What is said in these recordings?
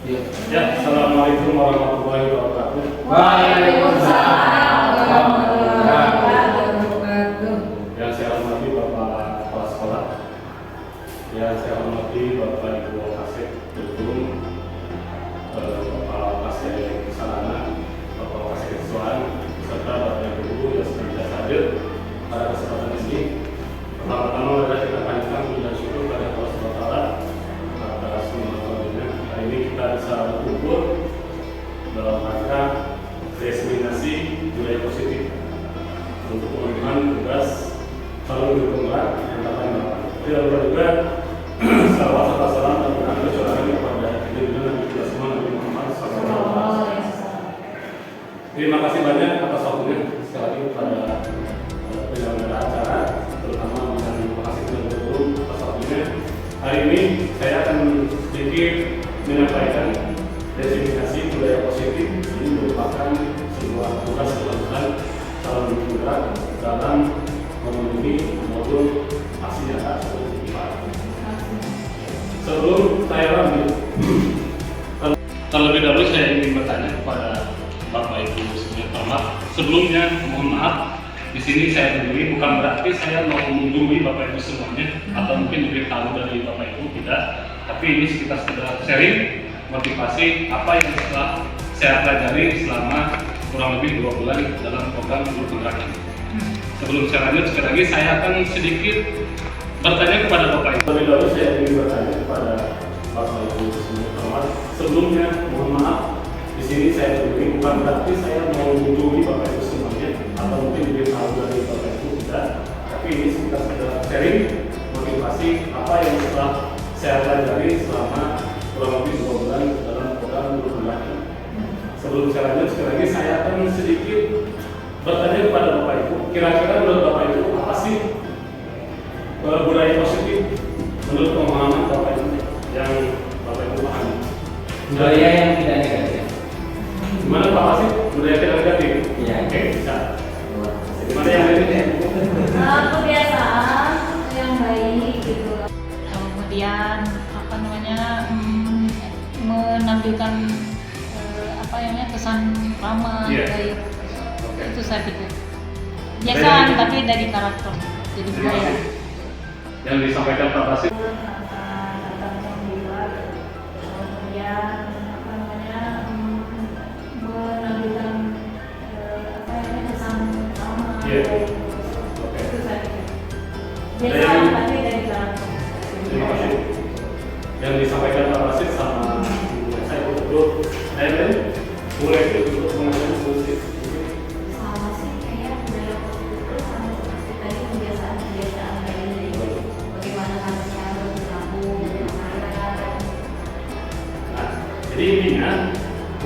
Ya, assalamualaikum warahmatullahi wabarakatuh. Waalaikumsalam warahmatullahi wabarakatuh. Yang saya hormati Bapak Kepala Sekolah, yang saya hormati Bapak Ibu Kasih Gedung, Bapak Kasih Sarana, Bapak Kasih Siswaan, serta Bapak Ibu Guru yang senantiasa hadir pada kesempatan ini. Pertama-tama adalah kita panjatkan puji dan syukur kepada Allah Subhanahu wa Ta'ala atas nikmat-Nya. Hari ini kita bisa berkumpul dalam rangka diseminasi budaya positif untuk pemenuhan tugas calon guru penggerak yang dapat dilakukan. Tidak lupa juga salawat serta salam dan berkata curahkan kepada junjungan Nabi kita semua Nabi Muhammad SAW. Terima kasih banyak atas waktunya sekali lagi kepada penyelenggara acara, terutama dengan terima kasih kepada guru atas waktunya. Hari ini saya akan sedikit menyampaikan definisi budaya positif. Ini merupakan sebuah tugas kewajiban calon guru penggerak dalam memenuhi modul aksi nyata seperti ini. Sebelum saya lanjut, terlebih dahulu saya ingin bertanya kepada Bapak Ibu semuanya. Sebelumnya mohon maaf, di sini saya berdiri bukan berarti saya mau menggurui Bapak Ibu semuanya atau mungkin lebih tahu dari Bapak Ibu, tidak. Tapi ini kita sekedar sharing motivasi apa yang telah saya pelajari selama kurang lebih 2 bulan dalam program guru penggerak ini. Sebelum saya lanjut, sekali lagi saya akan sedikit bertanya kepada Bapak Ibu. Terlebih dahulu saya ingin bertanya kepada Bapak Ibu semua. Sebelumnya mohon maaf, di sini saya berdiri bukan berarti saya mau menggurui Bapak Ibu semuanya atau mungkin lebih tahu dari Bapak Ibu, tidak. Tapi ini kita sekedar sharing motivasi apa yang telah saya pelajari selama kurang lebih 2 bulan dalam program guru penggerak ini. Sebelum saya lanjut, sekali lagi saya akan sedikit bertanya kepada Bapak Ibu, kira-kira menurut Bapak Ibu apa sih budaya positif menurut pemahaman Bapak Ibu yang Bapak Ibu pahami? Budaya yang tidak negatif. Gimana Pak Masih? Budaya tidak negatif? Iya. Oke, bisa. Gimana yang negatif? Kebiasaan yang baik gitu. Kemudian apa namanya menampilkan kesan ramah, Iya. baik. Oke. Itu saya pikir biasaan tapi dari karakter jadi budaya. Yang disampaikan Pak Basir. Kemudian menampilkan kesan ramah. Iya. Baik. Oke. Itu saya pikir. Biasaan tapi dari karakter. Terima kasih. Yang disampaikan Pak Basir sama saya untuk mulai untuk mengenai solusi. Sama sih kayak budaya positif sama seperti tadi kebiasaan dari bagaimana harusnya berlaku. Nah, jadi intinya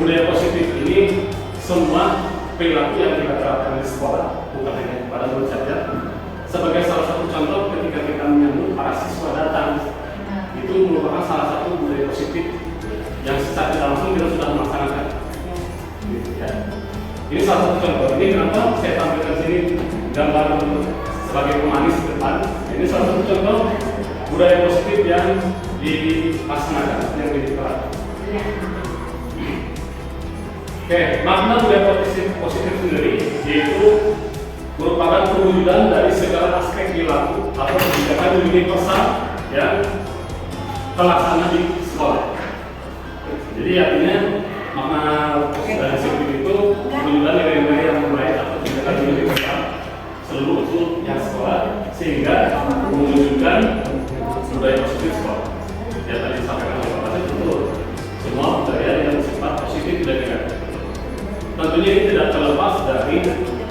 budaya positif ini semua perilaku yang kita terapkan di sekolah, bukan hanya pada murid saja. Sebagai salah satu contoh, ketika kita menyambut para siswa datang, itu merupakan salah satu budaya positif yang secara tidak langsung kita sudah melaksanakan. Gitu, ya. Ini salah satu contoh. Ini kenapa saya tampilkan sini gambar sebagai pemanis di depan. Ini salah satu contoh budaya positif yang dilaksanakan, yang diterapkan. Oke, makna budaya positif sendiri yaitu merupakan perwujudan dari segala aspek perilaku atau kebijakan universal yang terlaksana di sekolah. Jadi artinya makna dari positif itu perwujudan nilai-nilai yang baik atau kebijakan universal seluruh unsur yang sekolah sehingga mewujudkan budaya positif sekolah. Ya tadi disampaikan oleh Pak Basir, betul. Semua budaya yang sifat positif dan negatif. Tentunya ini tidak terlepas dari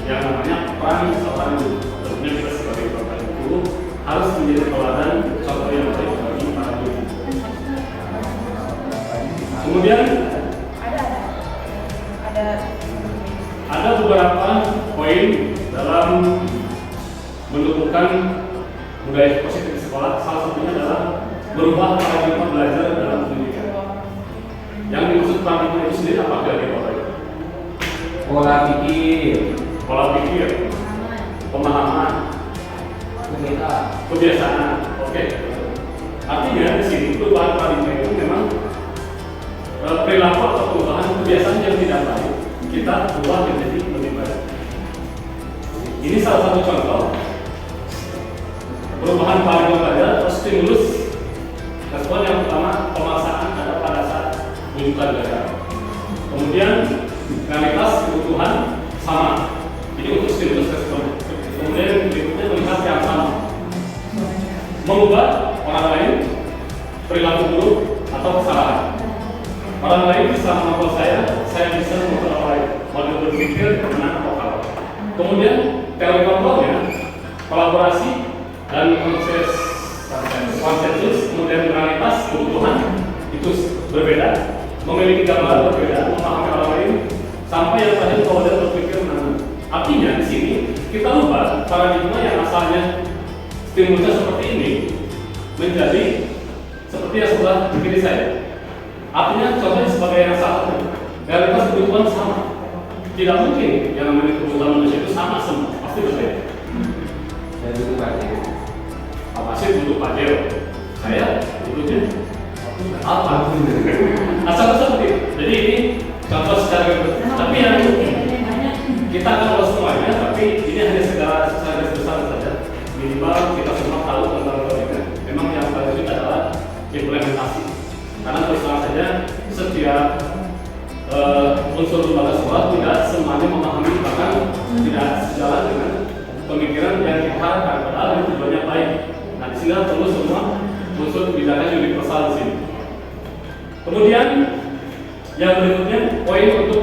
yang namanya peran seorang guru. Tentunya kita sebagai bapak guru harus menjadi teladan contoh yang baik bagi para guru. Kemudian ada beberapa poin dalam menumbuhkan budaya positif di sekolah. Salah satunya adalah merubah paradigma belajar dalam pendidikan. Yang dimaksud paradigma itu sendiri apa kira-kira Bapak Ibu? Pola pikir, pemahaman, kebiasaan. Oke. Artinya di sini perubahan paradigma itu memang kebiasaan yang tidak baik kita ubah menjadi lebih baik. Ini salah satu contoh perubahan paling pada atau stimulus. Respon yang pertama, pemaksaan ada pada saat rujukan gagal. Kemudian realitas kebutuhan sama. Jadi untuk stimulus respon. Kemudian berikutnya melihat yang sama, mengubah orang lain, perilaku buruk atau kesalahan. Orang lain bisa mengontrol saya bisa mengontrol orang lain. Model berpikir menang atau kalah. Kemudian teori kontrolnya, kolaborasi dan konsensus, kemudian realitas kebutuhan itu berbeda, memiliki gambaran berbeda, memahami orang lain, sampai yang tadi model berpikir menang. Artinya di sini kita ubah paradigma yang asalnya stimulusnya seperti ini menjadi seperti yang sebelah kiri saya. Artinya contohnya sebagai yang satu, realitas kebutuhan sama. Tidak mungkin yang namanya kebutuhan manusia itu sama semua, pasti berbeda. Dan butuh pajero. Pasti butuh pajero. Saya butuhnya apa? Asal seperti itu. Jadi ini contoh secara tapi yang kita akan lolos semuanya, tapi ini hanya secara besar saja. Minimal kita semua tahu tentang ini. Memang yang paling sulit adalah implementasi. Karena terus terang saja setiap unsur lembaga sekolah tidak semuanya memahami, bahkan tidak sejalan dengan pemikiran yang kita harapkan. Padahal itu tujuannya baik. Nah di sini perlu semua unsur kebijakan universal di sini. Kemudian yang berikutnya poin untuk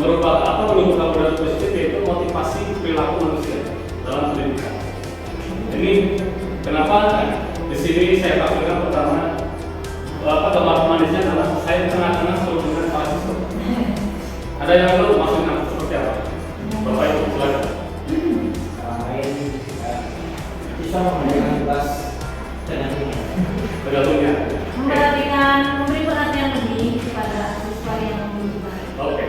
menumbuhkan budaya positif yaitu motivasi perilaku manusia dalam pendidikan. Ini kenapa di sini saya tampilkan pertama gambar manisnya adalah saya tengah-tengah selalu dengan para siswa. Ada yang tahu maksudnya seperti apa? Bapak Ibu silakan. Bisa memberikan tugas Tergantungnya. Memberi perhatian lebih kepada siswa yang membutuhkan. Oke.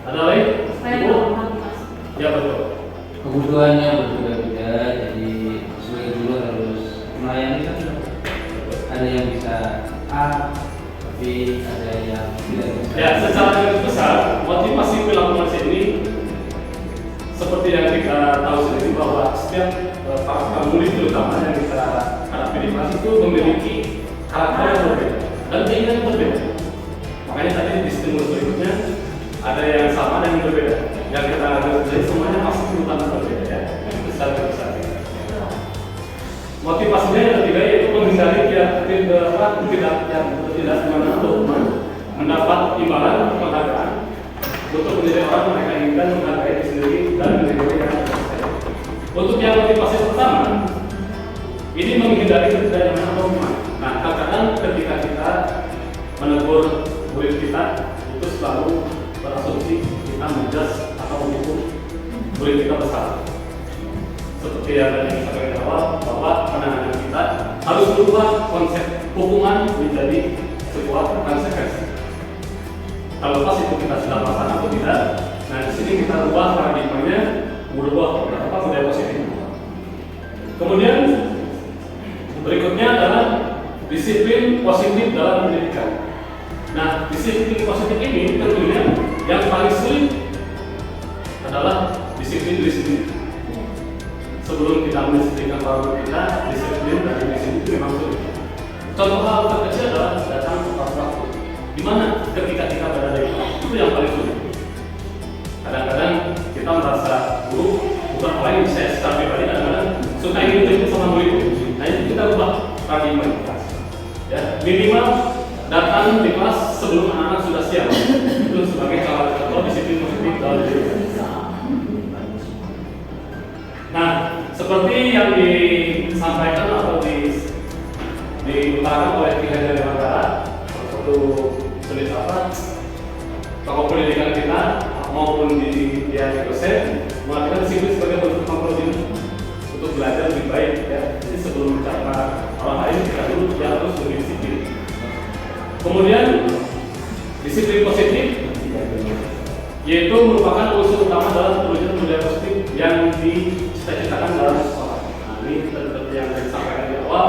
Ada lain? Supaya Ibu? motivasi. Ya betul. kebutuhannya berbeda-beda, jadi sebagai guru harus melayani kan. Ada yang bisa A, B, ada yang tidak bisa. Ya, secara garis besar motivasi perilaku manusia ini seperti yang kita tahu sendiri bahwa setiap para murid terutama yang kita hadapi di kelas itu memiliki karakter yang berbeda dan keinginan yang berbeda. Makanya tadi di stimulus berikutnya ada yang sama dan yang berbeda. Yang kita jadi semuanya pasti terutama berbeda ya. Besar besar. Motivasinya yang ketiga yaitu menghindari tidak mendapat imbalan atau penghargaan untuk menjadi orang mereka inginkan menghargai diri sendiri dan menjadi yang terbaik. Untuk yang motivasi pertama ini menghindari ketidaknyamanan atau gimana. Nah, kadang-kadang ketika kita menegur murid kita itu selalu berasumsi kita menjudge atau menghukum murid kita bersalah. Seperti yang tadi saya sampaikan di awal bahwa penanganan kita harus berubah konsep hukuman menjadi sebuah konsekuensi. Kalau pas itu kita sudah melakukan atau tidak, nah di sini kita ubah paradigmanya, berubah budaya positif. Kemudian berikutnya adalah disiplin positif dalam pendidikan. Nah, disiplin positif ini tentunya yang paling sulit adalah disiplin diri sendiri. Sebelum kita mendisiplinkan para guru kita, disiplin dari diri sendiri itu memang sulit. Contoh hal terkecil adalah datang tepat waktu. Di mana ketika kita berada di kelas itu yang paling sulit. Kadang-kadang kita merasa guru bukan orang yang saya secara pribadi kadang-kadang suka ingin berikut sama murid. Nah itu kita ubah paradigma di kelas. Ya, minimal datang di kelas sebelum anak-anak sudah siap. Itu sebagai cara contoh disiplin positif dalam diri. Nah, seperti yang disampaikan atau diutarakan oleh Ki Hajar Dewantara, satu jenis tokoh pendidikan kita maupun di dosen mengatakan disiplin sebagai bentuk kompromi untuk belajar lebih baik ya. Jadi sebelum bicara orang lain kita dulu yang harus lebih disiplin. Kemudian disiplin positif yaitu merupakan unsur utama dalam perwujudan budaya positif yang dicita-citakan dalam sekolah. Nah ini seperti yang saya sampaikan di awal,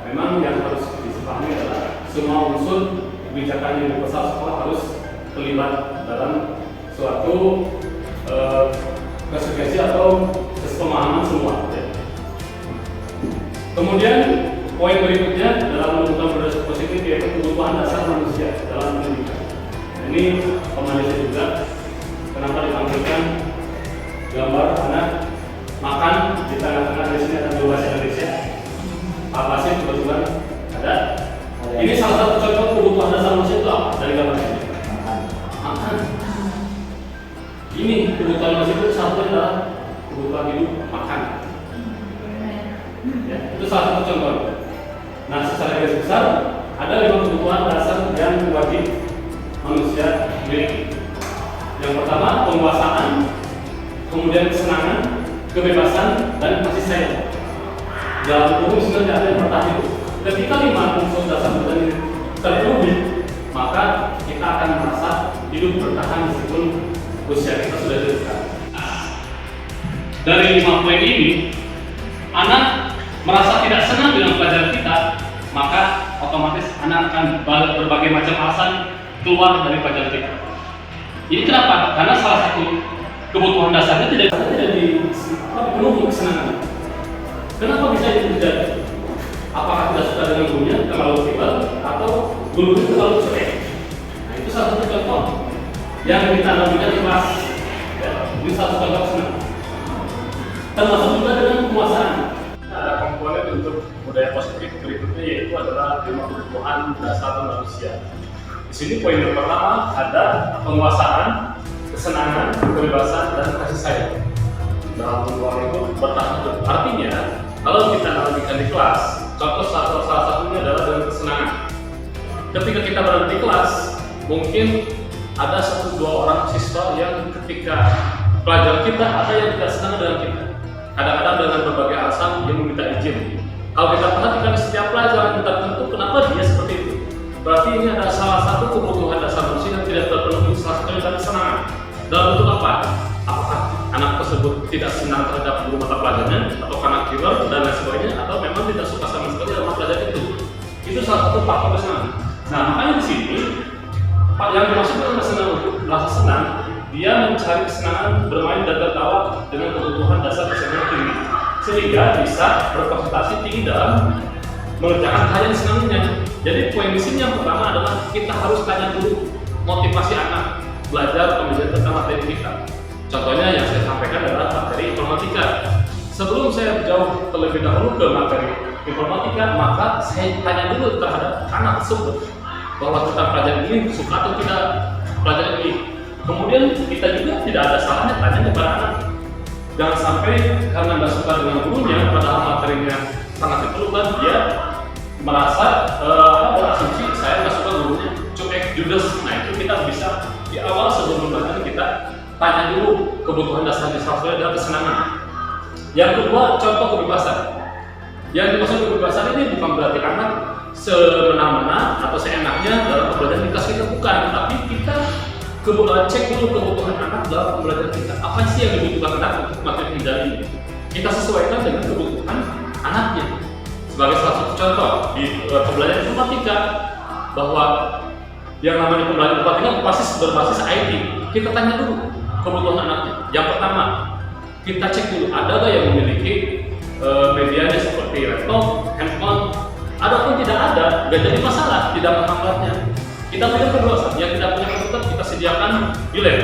memang yang harus disepahami adalah semua unsur kebijakan yang besar sekolah harus terlibat dalam suatu konsekuensi atau kesepemahaman semua. Ya. Kemudian poin berikutnya dalam menentukan berdasar positif yaitu kebutuhan dasar manusia dalam pendidikan. Ini pemanisnya juga kenapa ditampilkan gambar anak makan di tengah-tengah di sini ada dua bahasa Indonesia. Apa sih kebetulan ada? Ini salah satu contoh kebutuhan dasar manusia itu apa dari gambar ini? Makan. Ini kebutuhan manusia itu satu adalah kebutuhan hidup makan. Ya, itu salah satu contoh. Nah, secara garis besar ada 5 kebutuhan dasar yang wajib manusia miliki. Yang pertama penguasaan, kemudian kesenangan, kebebasan, dan kasih sayang. Dalam hukum sebenarnya ada yang pertama itu. Ketika 5 unsur dasar ini terpenuhi, maka kita akan merasa hidup bertahan meskipun usia kita sudah dekat. Dari 5 poin ini, anak merasa tidak senang dengan pelajaran kita, maka otomatis anak akan berbagai macam alasan keluar dari pelajaran kita. Ini kenapa? Karena salah satu kebutuhan dasarnya tidak dipenuhi kesenangan. Kenapa bisa itu terjadi? Apakah tidak suka dengan gurunya terlalu kebal atau gurunya terlalu cuek? Nah, itu salah satu contoh yang kita lakukan di kelas. Ya, ini satu contoh kesenangan. Termasuk juga dengan penguasaan. Ada komponen untuk budaya positif berikutnya yaitu adalah 5 kebutuhan dasar manusia. Di sini poin yang pertama ada penguasaan, kesenangan, kebebasan, dan kasih sayang. Dalam ruang itu bertahan. Artinya, kalau kita analogikan di kelas, contoh salah satunya adalah dengan kesenangan. Ketika kita berada di kelas, mungkin ada 1-2 orang siswa yang ketika pelajaran kita ada yang tidak senang dengan kita. Kadang-kadang dengan berbagai alasan dia meminta izin. Kalau kita perhatikan setiap pelajaran tertentu, kenapa dia seperti itu? Berarti ini ada salah satu kebutuhan dasar manusia yang tidak terpenuhi, salah satunya dari kesenangan. Dalam bentuk apa? Apakah anak tersebut tidak senang terhadap guru mata pelajarannya, atau karena killer dan lain sebagainya, atau memang tidak suka sama sekali dalam pelajaran itu? Itu salah satu faktor kesenangan. Nah, makanya di sini yang dimaksud dengan kesenangan itu rasa senang. Dia mencari kesenangan bermain dan tertawa dengan kebutuhan dasar kesenangan tinggi, sehingga bisa berkonsentrasi tinggi dalam mengerjakan hal yang disenanginya. Jadi poin di sini yang pertama adalah kita harus tanya dulu motivasi anak belajar kemudian tentang materi kita. Contohnya yang saya sampaikan adalah materi informatika. Sebelum saya jauh terlebih dahulu ke materi informatika, maka saya tanya dulu terhadap anak tersebut bahwa tentang pelajaran ini suka atau tidak pelajaran ini. Kemudian kita juga tidak ada salahnya tanya kepada anak. Jangan sampai karena nggak suka dengan gurunya, padahal materinya sangat diperlukan, dia merasa berasumsi saya nggak suka gurunya, cuek, judes. Nah, itu kita bisa di awal sebelum belajar kita tanya dulu kebutuhan dasar di siswa dan kesenangan. Yang kedua, contoh kebebasan. Yang dimaksud kebebasan ini bukan berarti anak semena-mena atau seenaknya dalam pembelajaran di kelas kita, bukan, tapi kita cek dulu kebutuhan anak dalam pembelajaran kita. Apa sih yang dibutuhkan anak untuk materi pembelajaran ini? Kita sesuaikan dengan kebutuhan anaknya. Sebagai salah satu contoh di pembelajaran informatika, bahwa yang namanya pembelajaran informatika berbasis IT. Kita tanya dulu kebutuhan anaknya. Yang pertama, kita cek dulu ada nggak yang memiliki medianya seperti laptop, handphone. Adapun tidak ada, nggak jadi masalah, tidak menghambatnya. Kita punya kedua, yang tidak punya komputer kita sediakan di lab.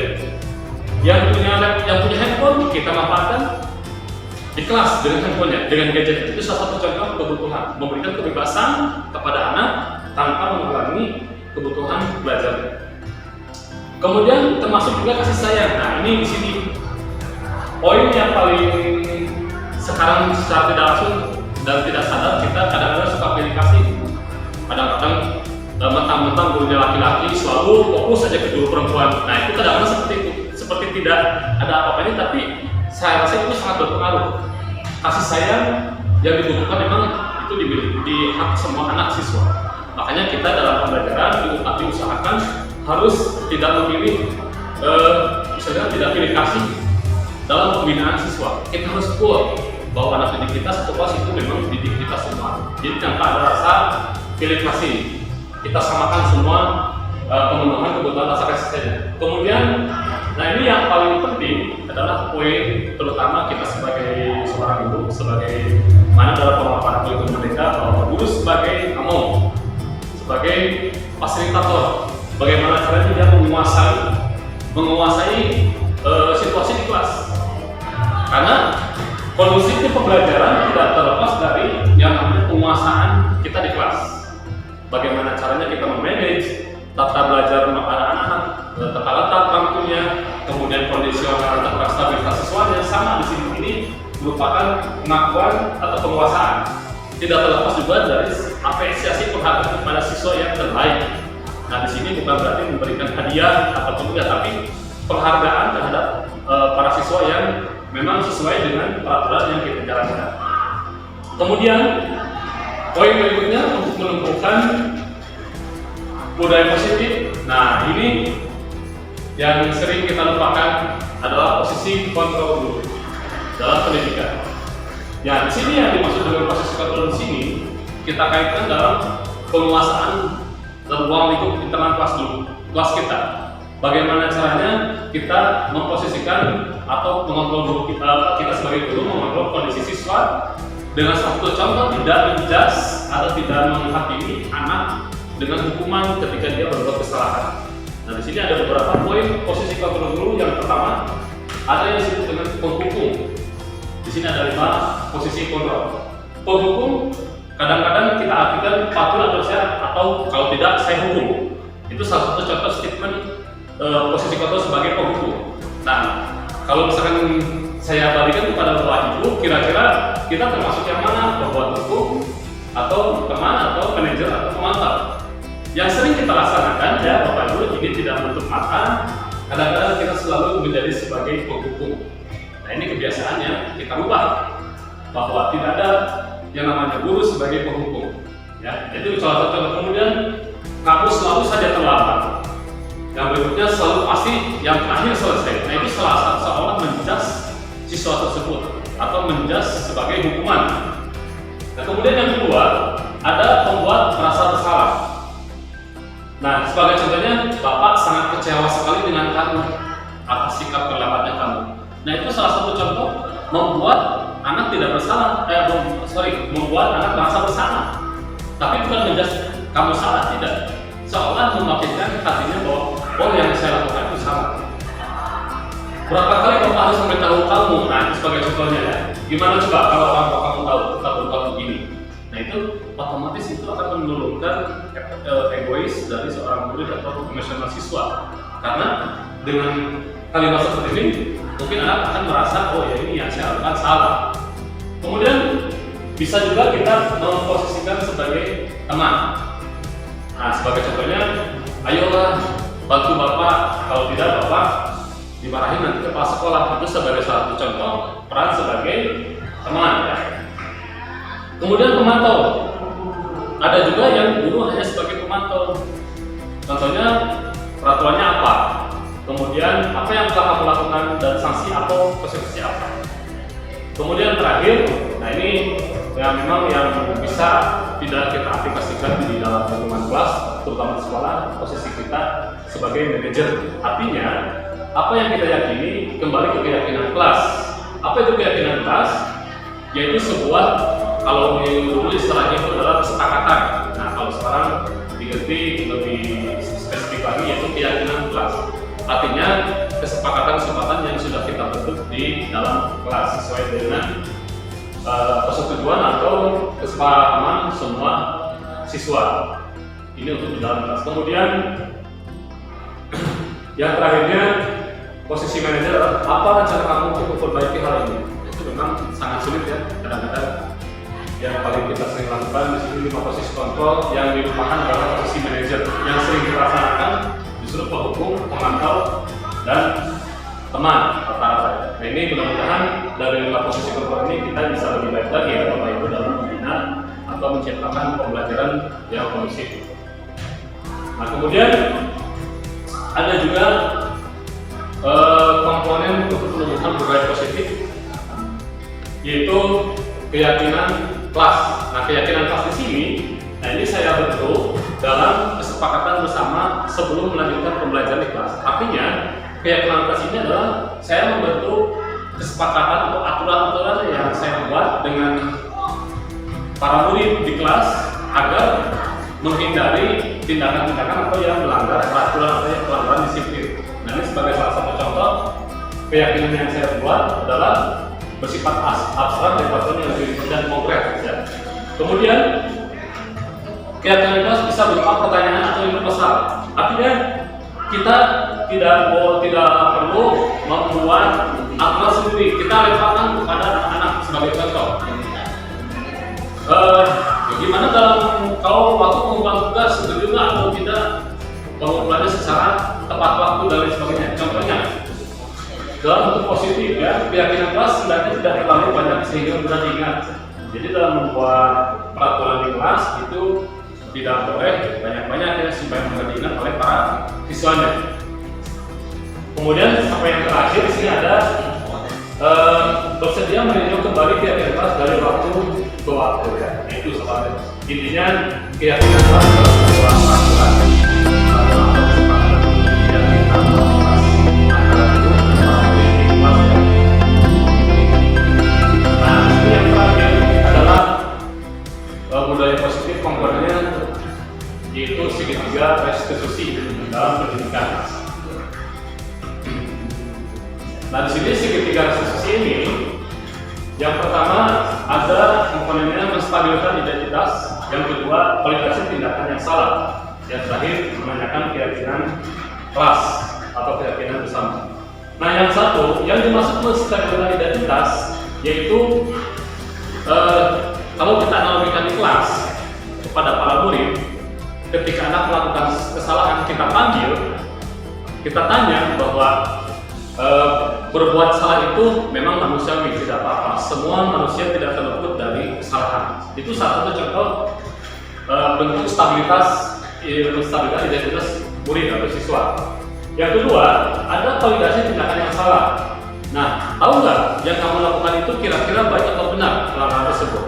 Yang punya handphone kita manfaatkan di kelas dengan handphonenya, dengan gadget. Itu salah satu contoh kebutuhan, memberikan kebebasan kepada anak tanpa mengurangi kebutuhan belajar. Kemudian termasuk juga kasih sayang. Nah, ini di sini poin yang paling sekarang secara tidak langsung dan tidak sadar kita kadang-kadang suka pilih kasih. Kadang-kadang mentang-mentang gurunya laki-laki selalu fokus saja ke guru perempuan. Nah, itu kadang-kadang seperti itu, seperti tidak ada apa-apanya, tapi saya rasa itu sangat berpengaruh. Kasih sayang yang dibutuhkan memang itu dimiliki di hak semua anak siswa. Makanya kita dalam pembelajaran diusahakan harus tidak memilih, misalnya tidak pilih kasih dalam pembinaan siswa. Kita harus full bahwa anak didik kita satu kelas itu memang didik kita semua. Jadi tanpa ada rasa pilih kasih. Kita samakan semua pemenuhan kebutuhan dasar kasih sayang. Kemudian, nah ini yang paling penting adalah poin terutama kita sebagai seorang ibu, sebagai mana dalam pemaparan kurikulum mereka bahwa guru sebagai among, sebagai fasilitator, bagaimana caranya dia menguasai situasi di kelas. Karena kondusif pembelajaran tidak terlepas dari yang namanya penguasaan kita di kelas. Bagaimana caranya kita memanage tata belajar anak-anak, tata letak bangkunya, kemudian kondisional tata stabilitas siswanya, sama di sini ini merupakan pengakuan atau penguasaan. Tidak terlepas juga dari apresiasi penghargaan kepada siswa yang terbaik. Nah, di sini bukan berarti memberikan hadiah atau tidak, tapi penghargaan terhadap para siswa yang memang sesuai dengan peraturan yang kita jalankan. Kemudian poin berikutnya untuk menumbuhkan budaya positif. Nah, ini yang sering kita lupakan adalah posisi kontrol guru dalam pendidikan. Ya, di sini yang dimaksud dengan posisi kontrol di sini kita kaitkan dalam penguasaan ruang lingkup internal kelas kita. Bagaimana caranya kita memposisikan atau mengontrol guru kita sebagai guru mengontrol kondisi siswa dengan satu contoh tidak menjas atau tidak menghakimi anak dengan hukuman ketika dia berbuat kesalahan. Nah, di sini ada beberapa poin posisi kontrol guru. Yang pertama ada yang disebut dengan penghukum. Di sini ada 5 posisi kontrol. Penghukum kadang-kadang kita artikan patuh atau atau kalau tidak saya hukum. Itu salah satu contoh statement posisi kontrol sebagai penghukum. Nah, kalau misalkan saya balikan kepada Bapak Ibu, kira-kira kita termasuk yang mana? Pembuat hukum atau teman atau manajer atau pemantau? Yang sering kita laksanakan ya Bapak Ibu, ini tidak menutup mata. Kadang-kadang kita selalu menjadi sebagai penghukum. Nah, ini kebiasaannya kita ubah bahwa tidak ada yang namanya guru sebagai penghukum. Ya, itu salah satu contoh. Kemudian kamu selalu saja terlambat. Yang berikutnya selalu pasti yang terakhir selesai. Nah, itu salah satu seolah menjas siswa tersebut atau menjas sebagai hukuman. Nah, kemudian yang kedua ada membuat merasa bersalah. Nah, sebagai contohnya Bapak sangat kecewa sekali dengan kamu atas sikap terlambatnya kamu. Nah, itu salah satu contoh membuat anak tidak bersalah, membuat anak merasa bersalah. Tapi bukan menjas kamu salah, tidak. Seolah memastikan hatinya bahwa yang saya lakukan itu salah. Berapa kali Bapak harus memberitahu kamu? Nah, itu sebagai contohnya ya. Gimana coba kalau kamu tahu kita berbuat begini? Nah, itu otomatis itu akan menurunkan egois dari seorang murid atau emosional siswa. Karena dengan kalimat seperti ini, mungkin anak akan merasa, oh ya ini yang saya lakukan salah. Kemudian bisa juga kita memposisikan sebagai teman. Nah, sebagai contohnya, ayolah bantu Bapak, kalau tidak Bapak dimarahin nanti kepala sekolah. Itu sebagai salah satu contoh peran sebagai teman ya. Kemudian pemantau. Ada juga yang guru hanya sebagai pemantau. Contohnya peraturannya apa? Kemudian apa yang telah kamu lakukan dan sanksi atau konsekuensi apa? Kemudian terakhir, nah ini yang memang yang bisa tidak kita aplikasikan di dalam lingkungan kelas, terutama di sekolah, posisi kita sebagai manajer. Artinya, apa yang kita yakini kembali ke keyakinan kelas. Apa itu keyakinan kelas? Yaitu sebuah, kalau dulu istilahnya itu adalah kesepakatan. Nah, kalau sekarang diganti lebih spesifik lagi yaitu keyakinan kelas. Artinya kesepakatan yang sudah kita bentuk di dalam kelas sesuai dengan persetujuan atau kesepahaman semua siswa. Ini untuk di dalam kelas. Kemudian yang terakhirnya posisi manajer, apa rencana kamu untuk memperbaiki hal ini? Itu memang sangat sulit ya kadang-kadang. Yang paling kita sering lakukan di sini 5 posisi kontrol yang dilupakan adalah posisi manajer yang sering kita laksanakan justru penghukum, pemantau, dan teman rata-rata. Nah, ini mudah-mudahan dari 5 posisi kontrol ini kita bisa lebih baik lagi ya Bapak Ibu dalam membina atau menciptakan pembelajaran yang kondusif. Nah, kemudian ada juga komponen untuk menumbuhkan budaya positif, yaitu keyakinan kelas. Nah, keyakinan kelas di sini, nah ini saya bentuk dalam kesepakatan kesepakatan bersama sebelum melanjutkan pembelajaran di kelas. Artinya, keyakinan kelas ini adalah saya membentuk kesepakatan atau aturan-aturan yang saya buat dengan para murid di kelas agar menghindari tindakan-tindakan atau yang melanggar peraturan atau yang pelanggaran disiplin. Nah, ini sebagai salah satu contoh keyakinan yang saya buat adalah bersifat abstrak daripada yang lebih dan konkret. Ya. Kemudian keyakinan kelas bisa berupa pertanyaan atau ilmu pasal. Artinya kita tidak perlu membuat aturan sendiri. Kita lemparkan kepada anak-anak sebagai contoh. Bagaimana kalau waktu pengumpulan tugas setuju nggak atau tidak pengumpulannya secara tepat waktu dan lain sebagainya. Contohnya dalam bentuk positif ya, keyakinan kelas sebenarnya tidak terlalu banyak sehingga mudah diingat. Jadi dalam membuat peraturan di kelas itu tidak boleh banyak-banyak ya supaya mudah diingat oleh para siswanya. Kemudian sampai yang terakhir di sini ada bersedia meninjau kembali keyakinan kelas dari waktu ke waktu ya. Itu soalnya intinya keyakinan kelas adalah sebuah peraturan budaya positif komponennya yaitu segitiga restitusi dalam pendidikan. Nah, di sini segitiga restitusi ini yang pertama ada komponennya menstabilkan identitas, yang kedua validasi tindakan yang salah, yang terakhir menanyakan keyakinan kelas atau keyakinan bersama. Nah, yang satu yang dimaksud menstabilkan identitas yaitu kalau kita analogikan di kelas kepada para murid, ketika anak melakukan kesalahan kita panggil, kita tanya bahwa berbuat salah itu memang manusiawi, tidak apa-apa. Semua manusia tidak terluput dari kesalahan. Itu salah satu contoh bentuk stabilitas identitas murid atau siswa. Yang kedua, ada validasi tindakan yang salah. Nah, tahu nggak yang kamu lakukan itu kira-kira baik atau benar pelanggaran tersebut?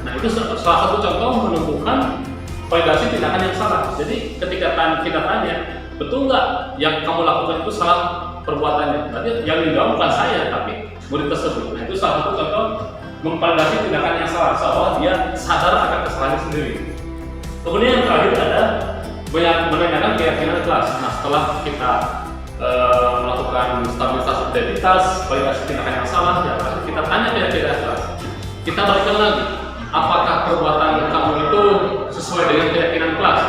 Nah, itu salah satu contoh menentukan validasi tindakan yang salah. Jadi ketika kita tanya, betul nggak yang kamu lakukan itu salah perbuatannya? Berarti yang dijawab bukan saya, tapi murid tersebut. Nah, itu salah satu contoh memvalidasi tindakan yang salah, seolah dia sadar akan kesalahannya sendiri. Kemudian yang terakhir ada menanyakan keyakinan kelas. Nah, setelah kita melakukan stabilitas identitas, validasi tindakan yang salah, ya kita tanya keyakinan kelas. Kita balikan lagi. Apakah perbuatan kamu itu sesuai dengan keyakinan kelas?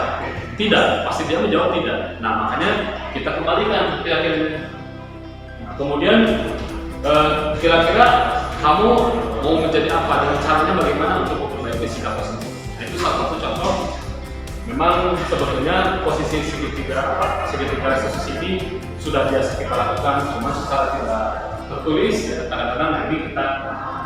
Tidak, pasti dia menjawab tidak. Nah, makanya kita kembalikan keyakinannya. Nah, kemudian kira-kira kamu mau menjadi apa dan caranya bagaimana untuk memperbaiki sikap tersebut? Nah, itu salah satu contoh. Memang sebetulnya posisi segitiga restitusi ini sudah biasa kita lakukan, cuma secara tidak tertulis. Ya, kadang-kadang ini kita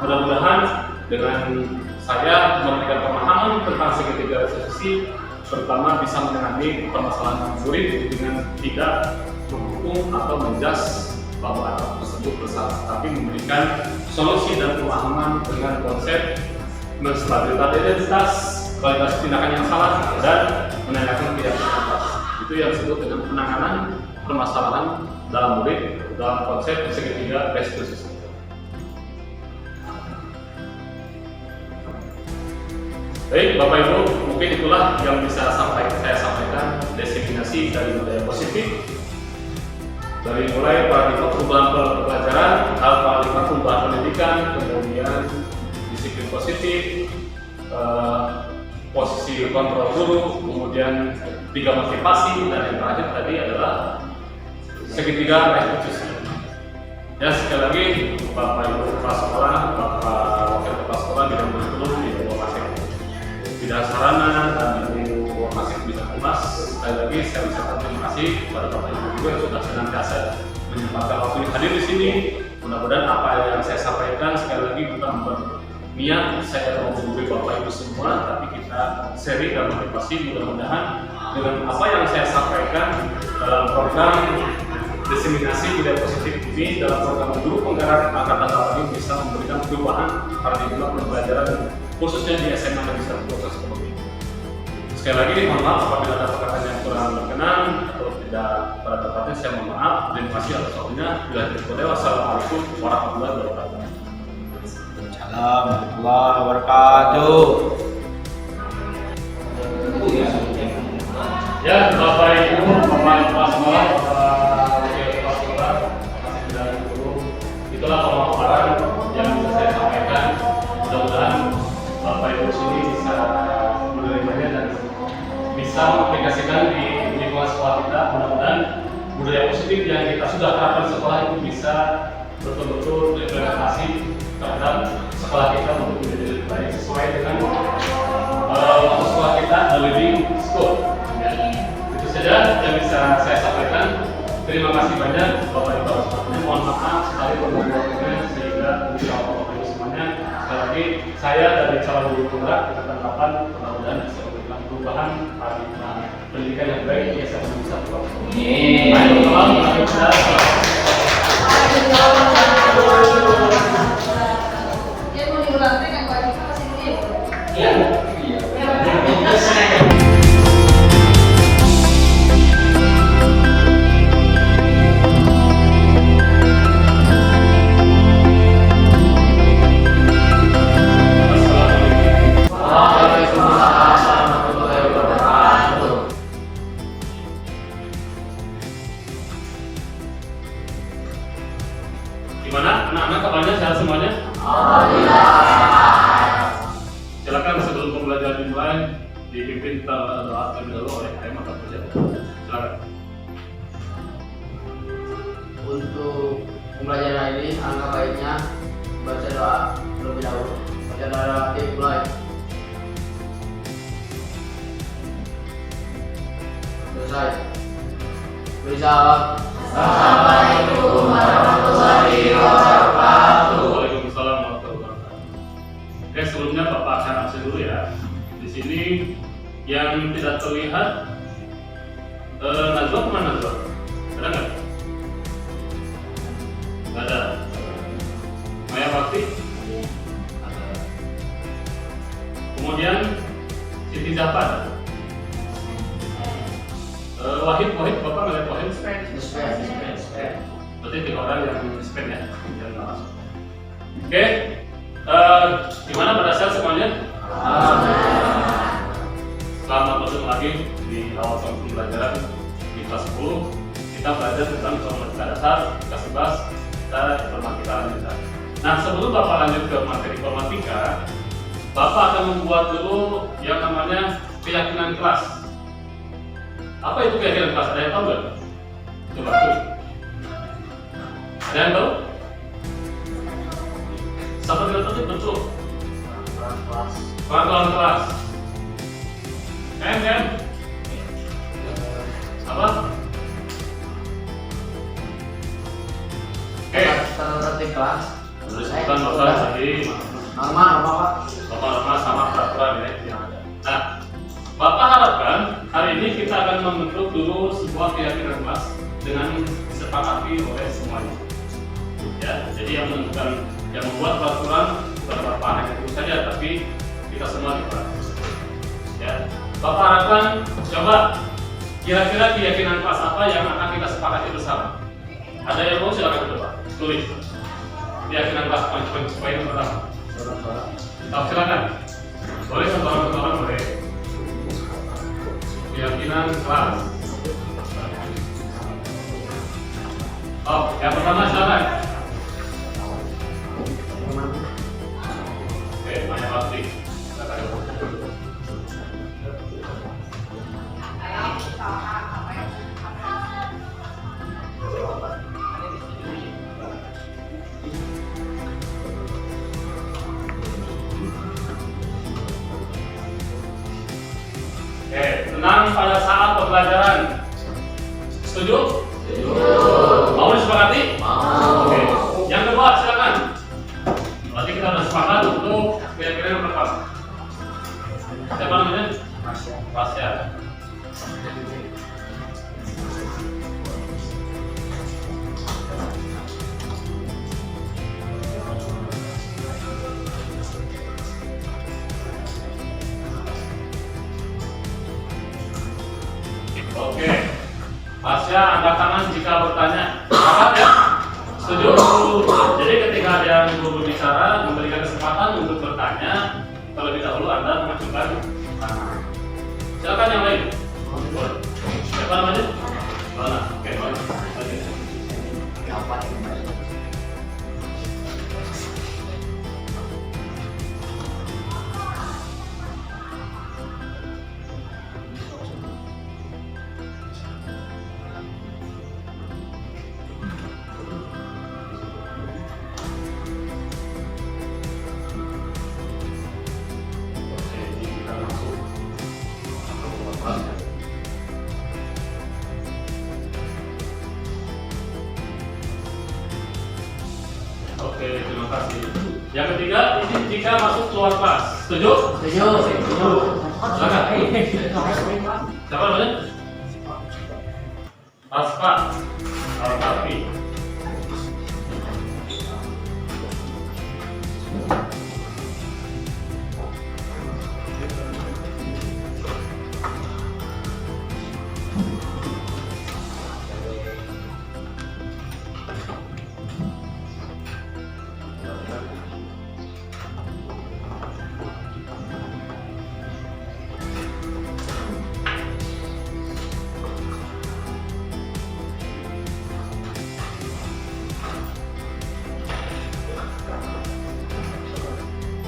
mudah-mudahan dengan saya memberikan pemahaman tentang segitiga restitusi, terutama bisa menangani permasalahan murid dengan tidak menghukum atau menjas bahwa anak tersebut bersalah, tapi memberikan solusi dan pemahaman dengan konsep menstabilkan identitas, validasi tindakan yang salah, dan menanyakan keyakinan kelas. Itu yang disebut dengan penanganan permasalahan dalam murid dalam konsep segitiga restitusi. Baik, Bapak Ibu, mungkin itulah yang bisa saya sampaikan diseminasi dari budaya positif, dari mulai paradigma perubahan pelajaran, paradigma perubahan pendidikan, kemudian disiplin positif, posisi kontrol guru, kemudian 3 motivasi, dan yang terakhir tadi adalah segitiga restitusi. Ya, sekali lagi Bapak Ibu kepala sekolah, Bapak Wakil Kepala Sekolah bidang kurikulum di Bawah Masih Bidang Sarana dan Ibu Masih bisa Humas. Sekali lagi saya ucapkan terima kasih kepada Bapak Ibu juga yang sudah senantiasa menyempatkan waktu hadir di sini. Mudah-mudahan apa yang saya sampaikan sekali lagi bukan niat saya mau menggurui Bapak Ibu semua, tapi kita sharing dan motivasi. Mudah-mudahan dengan apa yang saya sampaikan dalam program diseminasi budaya positif ini, dalam program guru penggerak angkatan 8 ini bisa memberikan perubahan paradigma pembelajaran khususnya di SMA Negeri 1 Kota Sukabumi. Sekali lagi mohon maaf apabila ada perkataan yang kurang berkenan atau tidak pada tempatnya, saya mohon maaf. Terima kasih atas waktunya. Bila tidak, wassalamualaikum warahmatullahi wabarakatuh. Assalamualaikum warahmatullahi wabarakatuh. Ya, Bapak Ibu, Bapak Sekolah, Wakil Kepala Sekolah, dan guru, itulah pemaparan yang bisa saya sampaikan. Mudah-mudahan Bapak Ibu sini bisa menerimanya dan bisa mengaplikasikan di lingkungan sekolah kita. Mudah-mudahan budaya positif yang kita sudah terapkan di sekolah itu bisa betul-betul implementasi terhadap sekolah kita untuk menjadi lebih baik sesuai dengan sekolah kita, the living school. Itu saja yang bisa saya sampaikan. Terima kasih banyak Bapak Ibu. Mohon maaf sekali waktunya sehingga bisa Bapak Ibu semuanya. Sekali lagi saya dari calon guru penggerak kita harapan mudah-mudahan bisa memberikan perubahan paradigma pendidikan yang baik yang saya bisa berlaku. Gimana? Anak-anak kabarnya sehat semuanya? Silakan sebelum pembelajaran dimulai dipimpin kita doa terlebih dahulu oleh tema kerja. Silakan. Untuk pembelajaran ini, alangkah baiknya baca doa terlebih dahulu. Baca doa dimulai. Selesai. Beri salam. Assalamualaikum warahmatullahi wabarakatuh. Waalaikumsalam warahmatullahi wabarakatuh. Oke, sebelumnya Bapak akan absen dulu ya. Di sini yang tidak terlihat Najwa kemana Najwa? Ada nggak? Nggak ada. Maya Bakti? Ada. Kemudian Siti Zafar. Wahid, Bapak ngeliat Wahid? Berarti 3 orang yang spend ya, yang nggak masuk. Oke, gimana pada saat semuanya? Selamat bertemu lagi di awal tahun pembelajaran di kelas 10. Kita belajar tentang informatika dasar, kelas 11, kita informatika lanjutan. Nah, sebelum Bapak lanjut ke materi informatika, Bapak akan membuat dulu yang namanya keyakinan kelas. Apa itu keyakinan kelas? Ada yang tahu nggak? Coba tulis. Ada yang tahu? Sampai tidak tertib betul. Pelan kelas. Kan? Apa? Oke. Tertib kelas. Bukan Bapak tadi. Nama Pak. Bapak sama peraturan ya yang ada. Nah, Bapak harapkan hari ini kita akan membentuk dulu sebuah keyakinan kelas dengan disepakati oleh semuanya. Ya, jadi yang menentukan, yang membuat peraturan bukan Bapak hanya itu saja, tapi kita semua dibuat. Ya, Bapak harapkan coba kira-kira keyakinan kelas apa yang akan kita sepakati bersama. Ada yang mau silakan coba tulis. Keyakinan kelas poin pertama. Silakan. Boleh satu orang boleh. Keyakinan kelas. Oh, yang pertama silakan. Oke, banyak pasti. Tenang pada saat pembelajaran. Setuju? Setuju. Mau disepakati? Mau. Oke. Yang kedua silakan. Berarti kita sudah sepakat untuk kira-kira yang berapa? Siapa namanya? Pasya. kelasnya angkat tangan jika bertanya. Sepakat ya? Setuju? Jadi ketika ada yang guru bicara, memberikan kesempatan untuk bertanya. Terlebih dahulu Anda mengajukan tangan. Silakan yang lain. Siapa namanya? Mana? Oke, mana? Oke, terima kasih. Yang ketiga, izin jika masuk keluar kelas. Setuju? Setuju. Silakan. Siapa namanya? Aspa. Al-Kafi.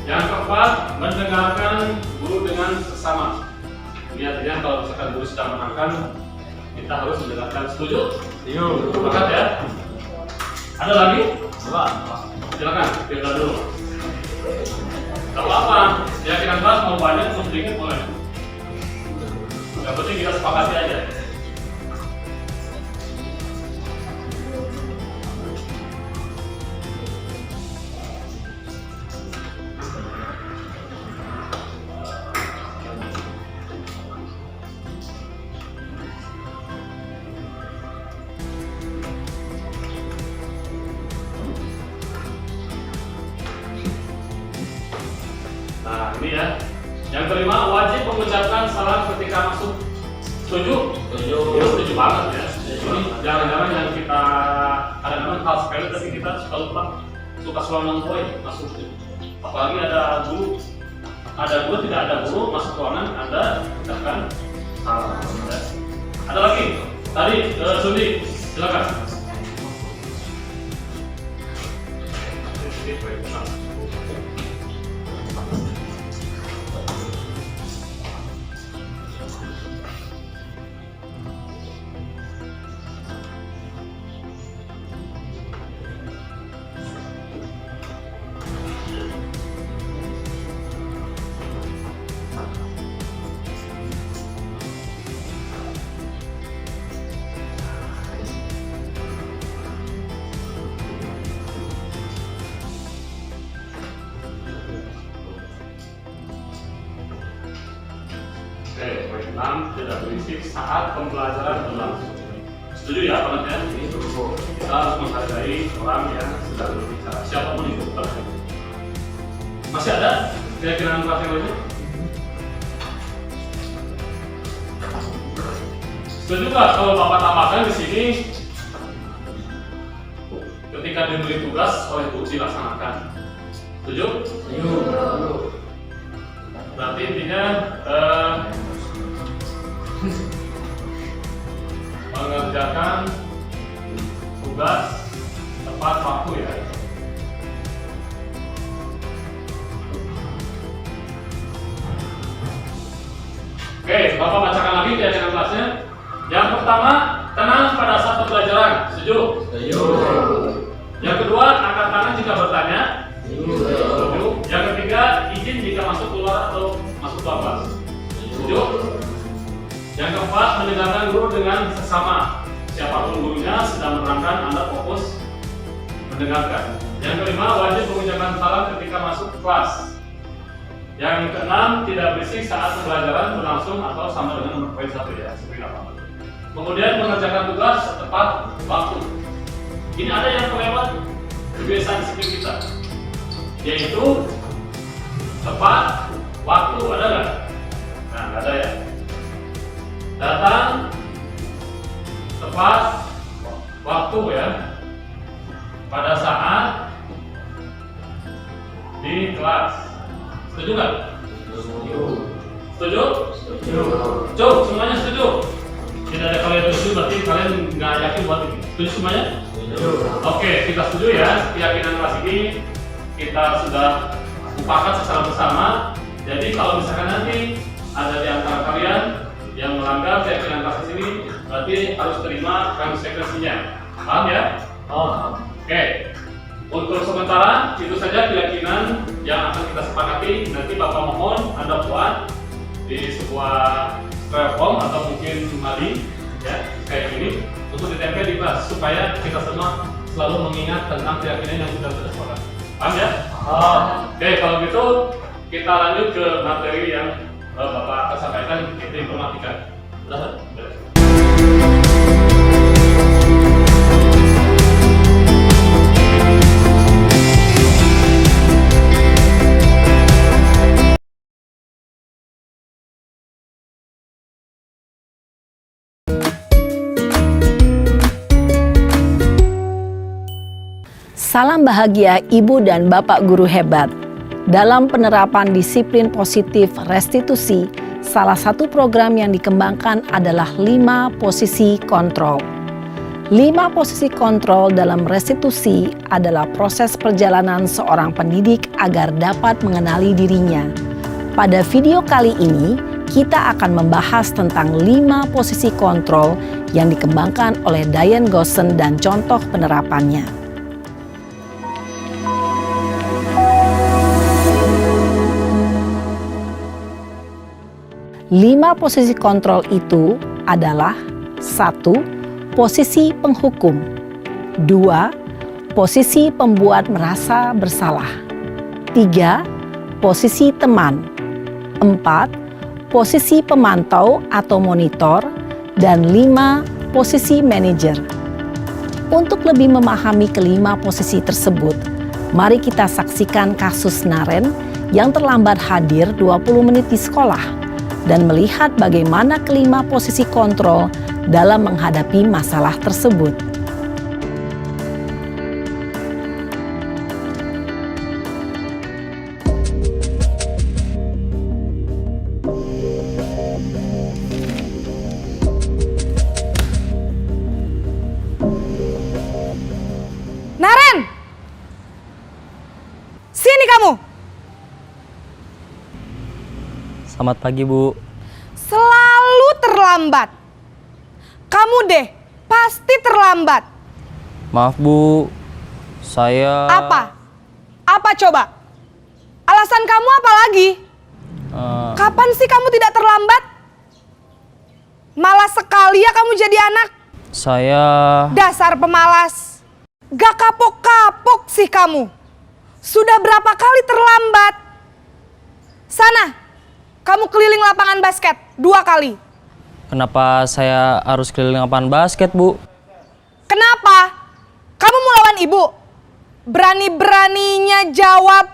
Yang keempat, mendengarkan guru dengan sesama. Ini artinya kalau misalkan guru sedang menerangkan, kita harus mendengarkan. Setuju? Setuju. Sepakat ya? Ada lagi? Coba. Silakan, kita dulu. Gak apa-apa, keyakinan kelas mau banyak, mau sedikit boleh. Yang penting kita sepakati aja. Nah, ini ya. Yang kelima, wajib mengucapkan salam ketika masuk. Setuju? Setuju. Ya, setuju banget ya. Ini jarang-jarang yang kita kadang-kadang hal sepele tapi kita suka lupa. Suka selonong poin masuk. Apalagi ada guru tidak ada guru masuk ruangan, Anda ucapkan salam. Ya. Ada lagi? Tadi Sundi, silakan. Oke, poin 6 tidak berisik saat pembelajaran berlangsung. Setuju ya pengertian? Kita harus menghargai orang yang sedang berbicara, siapapun itu. Masih ada keyakinan kelas yang lainnya? Setuju nggak kalau Bapak tambahkan di sini ketika diberi tugas oleh guru dilaksanakan? Setuju? Setuju. Berarti intinya mengerjakan tugas tepat waktu ya. Oke, Bapak bacakan lagi keyakinan kelasnya. Yang pertama, tenang pada saat pembelajaran. Setuju? Setuju. Yang kedua, angkat tangan jika bertanya. Setuju. Yang ketiga, izin jika masuk keluar atau masuk kelas. Setuju. Yang keempat, mendengarkan guru dengan sesama. Siapapun gurunya sedang menerangkan, Anda fokus mendengarkan. Yang kelima, wajib mengucapkan salam ketika masuk kelas. Yang keenam, tidak berisik saat pembelajaran berlangsung atau sama dengan nomor poin 1 ya, seperti apa. Kemudian mengerjakan tugas tepat waktu. Ini ada yang kelewat kebiasaan disiplin kita, yaitu tepat waktu. Ada nggak? Nah, nggak ada ya. Datang tepat waktu ya, pada saat di kelas. Setuju nggak? Setuju? Setuju. Semuanya setuju? Tidak ada kalian setuju, berarti kalian nggak yakin buat ini. Setuju semuanya? Setuju. Oke, kita setuju ya. Keyakinan kelas ini kita sudah sepakat secara bersama. Jadi kalau misalkan nanti ada di antara kalian yang melanggar keyakinan kelas ini, berarti harus terima konsekuensinya. Paham ya? Oke. Untuk sementara itu saja keyakinan yang akan kita sepakati. Nanti Bapak mohon Anda buat di sebuah styrofoam atau mungkin maling ya kayak gini untuk ditempel di kelas supaya kita semua selalu mengingat tentang keyakinan yang sudah kita sepakati. Paham ya? Oke, kalau gitu kita lanjut ke materi yang Bapak akan sampaikan, yaitu informatika. Sudah? Salam bahagia Ibu dan Bapak guru hebat. Dalam penerapan disiplin positif restitusi, salah satu program yang dikembangkan adalah 5 posisi kontrol. 5 posisi kontrol dalam restitusi adalah proses perjalanan seorang pendidik agar dapat mengenali dirinya. Pada video kali ini, kita akan membahas tentang 5 posisi kontrol yang dikembangkan oleh Diane Gosson dan contoh penerapannya. 5 posisi kontrol itu adalah 1. Posisi penghukum. 2. Posisi pembuat merasa bersalah. 3. Posisi teman. 4. Posisi pemantau atau monitor. Dan 5. Posisi manajer. Untuk lebih memahami kelima posisi tersebut, mari kita saksikan kasus Naren yang terlambat hadir 20 menit di sekolah dan melihat bagaimana kelima posisi kontrol dalam menghadapi masalah tersebut. Naren! Sini kamu! Selamat pagi, Bu. Selalu terlambat. Kamu deh, pasti terlambat. Maaf, Bu. Saya... Apa? Apa coba? Alasan kamu apa lagi? Kapan sih kamu tidak terlambat? Malas sekali ya kamu jadi anak. Saya... Dasar pemalas. Gak kapok-kapok sih kamu. Sudah berapa kali terlambat? Sana. Kamu keliling lapangan basket 2 kali. Kenapa saya harus keliling lapangan basket, Bu? Kenapa? Kamu mau lawan ibu? Berani-beraninya jawab.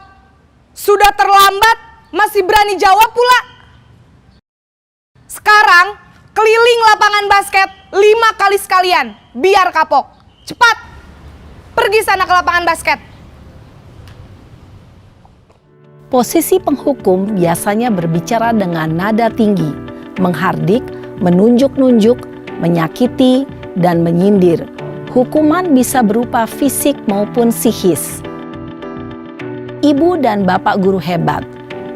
Sudah terlambat, masih berani jawab pula. Sekarang, keliling lapangan basket 5 kali sekalian. Biar kapok. Cepat. Pergi sana ke lapangan basket. Posisi penghukum biasanya berbicara dengan nada tinggi, menghardik, menunjuk-nunjuk, menyakiti, dan menyindir. Hukuman bisa berupa fisik maupun psikis. Ibu dan Bapak guru hebat,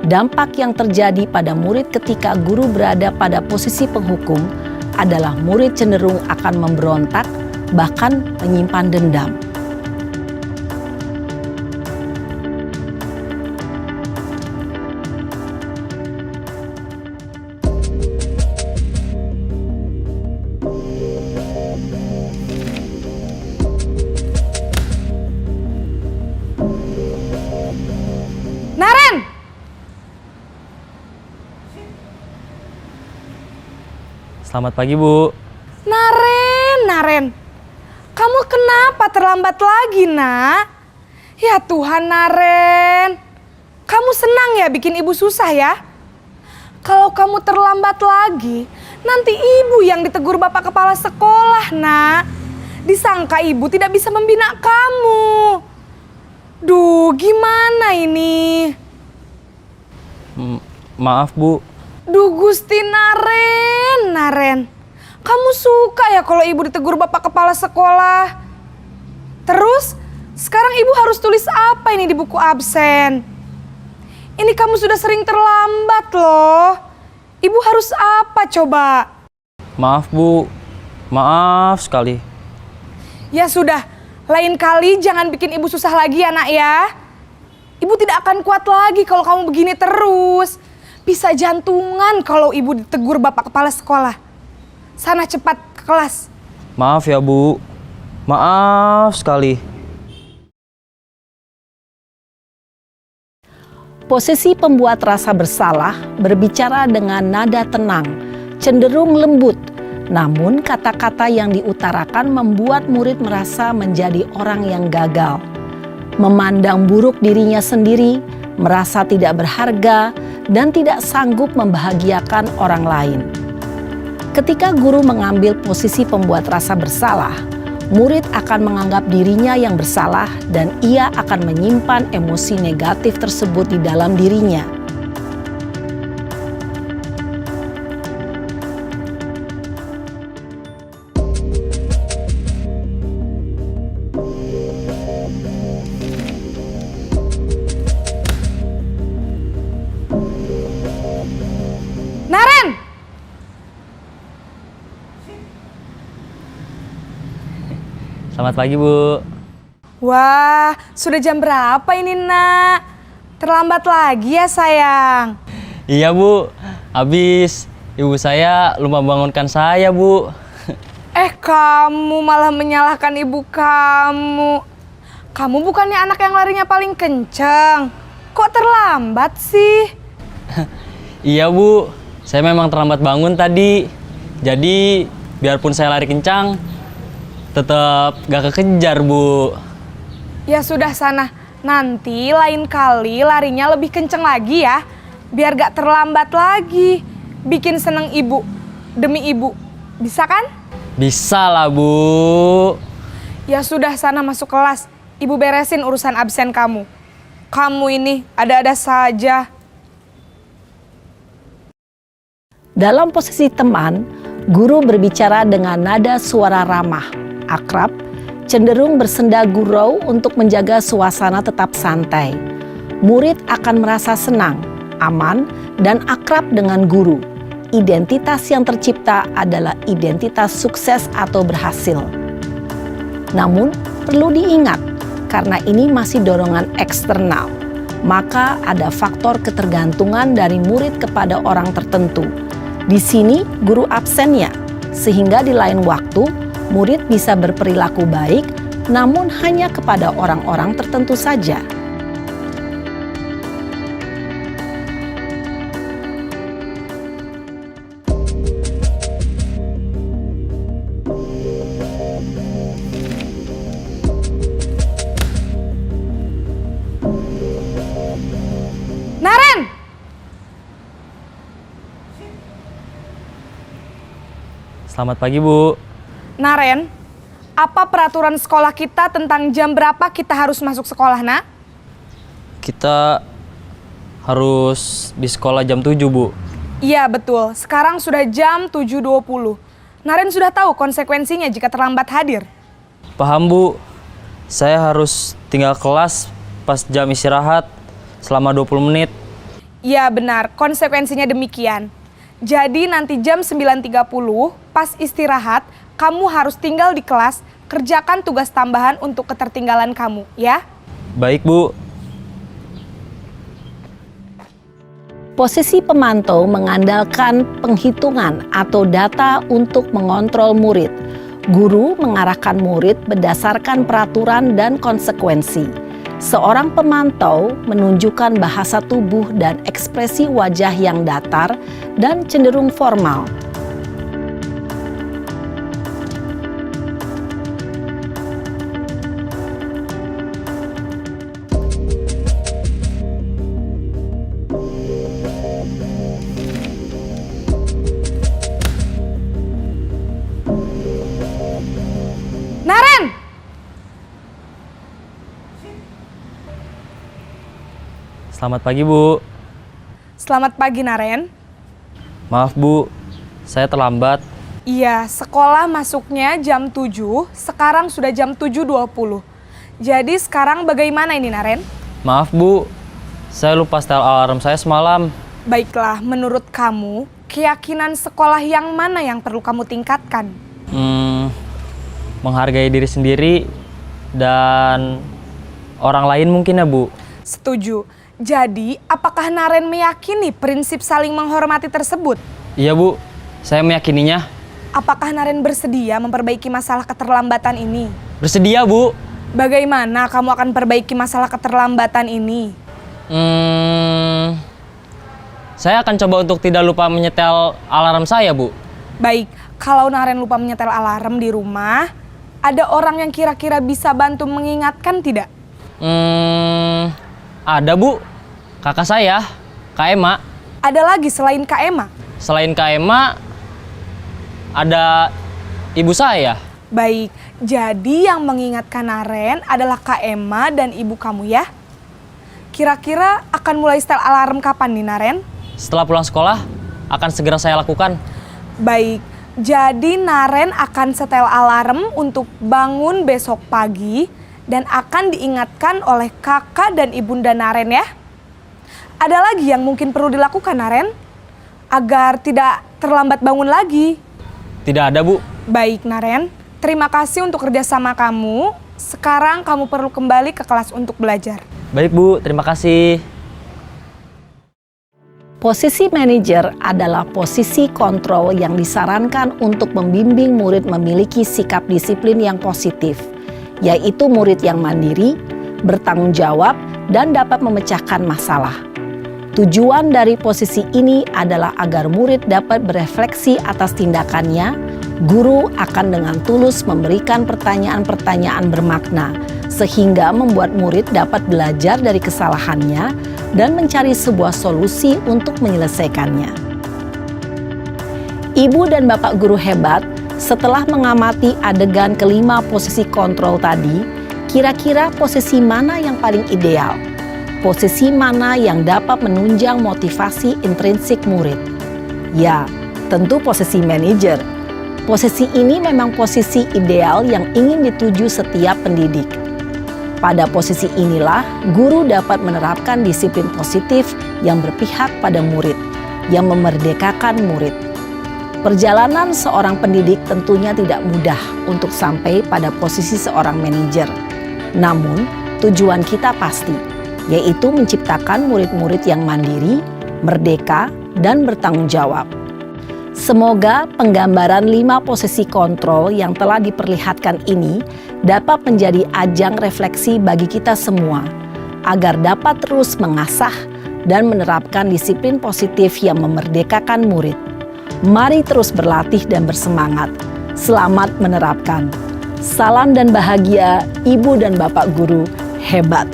dampak yang terjadi pada murid ketika guru berada pada posisi penghukum adalah murid cenderung akan memberontak, bahkan menyimpan dendam. Naren! Selamat pagi, Bu. Naren. Kamu kenapa terlambat lagi, nak? Ya Tuhan, Naren. Kamu senang ya bikin ibu susah ya? Kalau kamu terlambat lagi, Nanti ibu yang ditegur bapak kepala sekolah, nak. Disangka ibu tidak bisa membina kamu. Duh, gimana ini? Maaf Bu. Duh Gusti Naren. Kamu suka ya kalau ibu ditegur bapak kepala sekolah? Terus, sekarang ibu harus tulis apa ini di buku absen? Ini kamu sudah sering terlambat loh. Ibu harus apa coba? Maaf Bu. Maaf sekali. Ya sudah, lain kali jangan bikin ibu susah lagi ya nak ya. Ibu tidak akan kuat lagi kalau kamu begini terus. Bisa jantungan kalau ibu ditegur bapak kepala sekolah. Sana cepat ke kelas. Maaf ya Bu. Maaf sekali. Posisi pembuat rasa bersalah berbicara dengan nada tenang, cenderung lembut. Namun kata-kata yang diutarakan membuat murid merasa menjadi orang yang gagal. Memandang buruk dirinya sendiri, merasa tidak berharga, dan tidak sanggup membahagiakan orang lain. Ketika guru mengambil posisi pembuat rasa bersalah, murid akan menganggap dirinya yang bersalah dan ia akan menyimpan emosi negatif tersebut di dalam dirinya. Naren! Selamat pagi Bu. Wah, sudah jam berapa ini nak? Terlambat lagi ya sayang. Iya Bu. Habis ibu saya lupa bangunkan saya Bu. Kamu malah menyalahkan ibu kamu. Kamu bukannya anak yang larinya paling kenceng. Kok terlambat sih? Iya Bu. Saya memang terlambat bangun tadi. Jadi biarpun saya lari kencang, tetap gak kekejar Bu. Ya sudah sana, nanti lain kali larinya lebih kenceng lagi ya. Biar gak terlambat lagi. Bikin seneng ibu, demi ibu. Bisa kan? Bisa lah Bu. Ya sudah sana masuk kelas. Ibu beresin urusan absen kamu. Kamu ini ada-ada saja. Dalam posisi teman, guru berbicara dengan nada suara ramah, akrab, cenderung bersenda gurau untuk menjaga suasana tetap santai. Murid akan merasa senang, aman, dan akrab dengan guru. Identitas yang tercipta adalah identitas sukses atau berhasil. Namun, perlu diingat, karena ini masih dorongan eksternal, maka ada faktor ketergantungan dari murid kepada orang tertentu. Di sini guru absennya, sehingga di lain waktu murid bisa berperilaku baik, namun hanya kepada orang-orang tertentu saja. Naren! Selamat pagi Bu. Naren, apa peraturan sekolah kita tentang jam berapa kita harus masuk sekolah, nak? Kita harus di sekolah jam 7 Bu. Iya betul, sekarang sudah jam 7.20. Naren sudah tahu konsekuensinya jika terlambat hadir. Paham Bu. Saya harus tinggal kelas pas jam istirahat selama 20 menit. Iya benar, konsekuensinya demikian. Jadi nanti jam 9.30 pas istirahat, kamu harus tinggal di kelas, kerjakan tugas tambahan untuk ketertinggalan kamu, ya? Baik Bu. Posisi pemantau mengandalkan penghitungan atau data untuk mengontrol murid. Guru mengarahkan murid berdasarkan peraturan dan konsekuensi. Seorang pemantau menunjukkan bahasa tubuh dan ekspresi wajah yang datar dan cenderung formal. Selamat pagi, Bu. Selamat pagi, Naren. Maaf, Bu. Saya terlambat. Iya, sekolah masuknya jam 7, sekarang sudah jam 7.20. Jadi sekarang bagaimana ini, Naren? Maaf, Bu. Saya lupa setel alarm saya semalam. Baiklah, menurut kamu, keyakinan sekolah yang mana yang perlu kamu tingkatkan? Menghargai diri sendiri dan orang lain mungkin ya, Bu. Setuju. Jadi, apakah Naren meyakini prinsip saling menghormati tersebut? Iya, Bu. Saya meyakininya. Apakah Naren bersedia memperbaiki masalah keterlambatan ini? Bersedia, Bu. Bagaimana kamu akan perbaiki masalah keterlambatan ini? Saya akan coba untuk tidak lupa menyetel alarm saya, Bu. Baik, kalau Naren lupa menyetel alarm di rumah, ada orang yang kira-kira bisa bantu mengingatkan tidak? Ada, Bu. Kakak saya, Kak Ema. Ada lagi selain Kak Ema? Selain Kak Ema, ada ibu saya. Baik, jadi yang mengingatkan Naren adalah Kak Ema dan ibu kamu ya? Kira-kira akan mulai setel alarm kapan nih, Naren? Setelah pulang sekolah, akan segera saya lakukan. Baik, jadi Naren akan setel alarm untuk bangun besok pagi dan akan diingatkan oleh kakak dan ibunda Naren ya. Ada lagi yang mungkin perlu dilakukan, Naren? Agar tidak terlambat bangun lagi. Tidak ada, Bu. Baik, Naren. Terima kasih untuk kerjasama kamu. Sekarang kamu perlu kembali ke kelas untuk belajar. Baik, Bu. Terima kasih. Posisi manajer adalah posisi kontrol yang disarankan untuk membimbing murid memiliki sikap disiplin yang positif, yaitu murid yang mandiri, bertanggung jawab, dan dapat memecahkan masalah. Tujuan dari posisi ini adalah agar murid dapat berefleksi atas tindakannya. Guru akan dengan tulus memberikan pertanyaan-pertanyaan bermakna, sehingga membuat murid dapat belajar dari kesalahannya dan mencari sebuah solusi untuk menyelesaikannya. Ibu dan bapak guru hebat, setelah mengamati adegan kelima posisi kontrol tadi, kira-kira posisi mana yang paling ideal? Posisi mana yang dapat menunjang motivasi intrinsik murid? Ya, tentu posisi manajer. Posisi ini memang posisi ideal yang ingin dituju setiap pendidik. Pada posisi inilah, guru dapat menerapkan disiplin positif yang berpihak pada murid, yang memerdekakan murid. Perjalanan seorang pendidik tentunya tidak mudah untuk sampai pada posisi seorang manajer. Namun, tujuan kita pasti, yaitu menciptakan murid-murid yang mandiri, merdeka, dan bertanggung jawab. Semoga penggambaran 5 posisi kontrol yang telah diperlihatkan ini dapat menjadi ajang refleksi bagi kita semua, agar dapat terus mengasah dan menerapkan disiplin positif yang memerdekakan murid. Mari terus berlatih dan bersemangat. Selamat menerapkan. Salam dan bahagia, Ibu dan Bapak Guru hebat.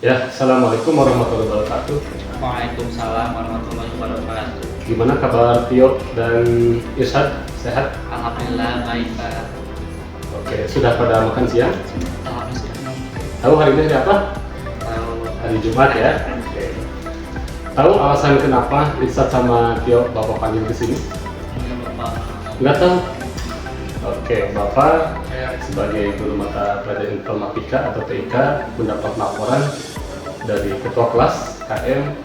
Ya, Assalamualaikum warahmatullahi wabarakatuh. Waalaikumsalam warahmatullahi wabarakatuh. Gimana kabar Tio dan Irsyad? Sehat? Alhamdulillah baik Pak. Oke, sudah pada makan siang? Alhamdulillah. Tahu hari ini hari apa? Tahu. Hari Jumat ya? Oke. Tahu alasan kenapa Irsyad sama Tio Bapak panggil ke sini? Bapak. Nggak tahu? Oke, Bapak sebagai guru mata pelajaran informatika atau TIK mendapat laporan dari ketua kelas KM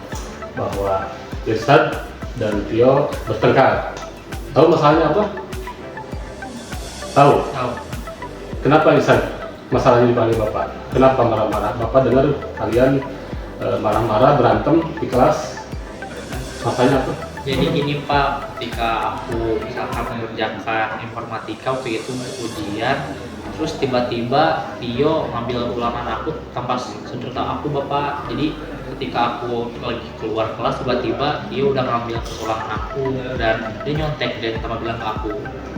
bahwa Irsyad dan Tio bertengkar. Tahu masalahnya apa? Tahu? Tahu. Kenapa Ihsan masalahnya dipanggil Bapak? Kenapa marah-marah? Bapak dengar kalian marah-marah, berantem di kelas. Masalahnya apa? Jadi gini Pak, ketika aku misalkan mengerjakan informatika waktu itu ujian, terus tiba-tiba Tio ngambil ulangan aku tanpa sudut aku Bapak. Jadi ketika aku lagi keluar kelas tiba-tiba dia udah ngambil ulangan aku dan dia nyontek dan sama bilang ke aku,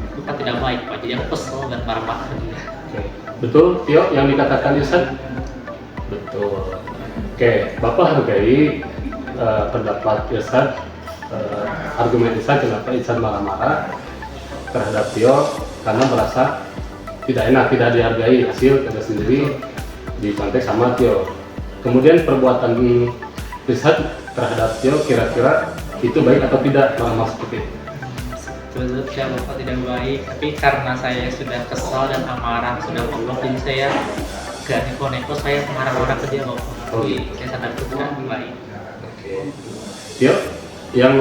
itu kan tidak baik Pak. Jadi aku kesel dan marah-marah ke dia. Oke. Betul Tio yang dikatakan Ihsan? Betul. Oke, Bapak hargai pendapat Ihsan, argumen Ihsan kenapa Ihsan marah-marah terhadap Tio karena merasa tidak enak, tidak dihargai hasil kerja sendiri dicontek sama Tio. Kemudian perbuatan Ihsan terhadap Tio kira-kira itu baik atau tidak, marah-marah seperti itu? Menurut saya Bapak tidak baik, tapi karena saya sudah kesal dan amarah sudah Allah, jadi saya gak neko-neko, saya marah-marah ke dia Bapak. Jadi saya sadar itu tidak baik. Oke. Tio, yang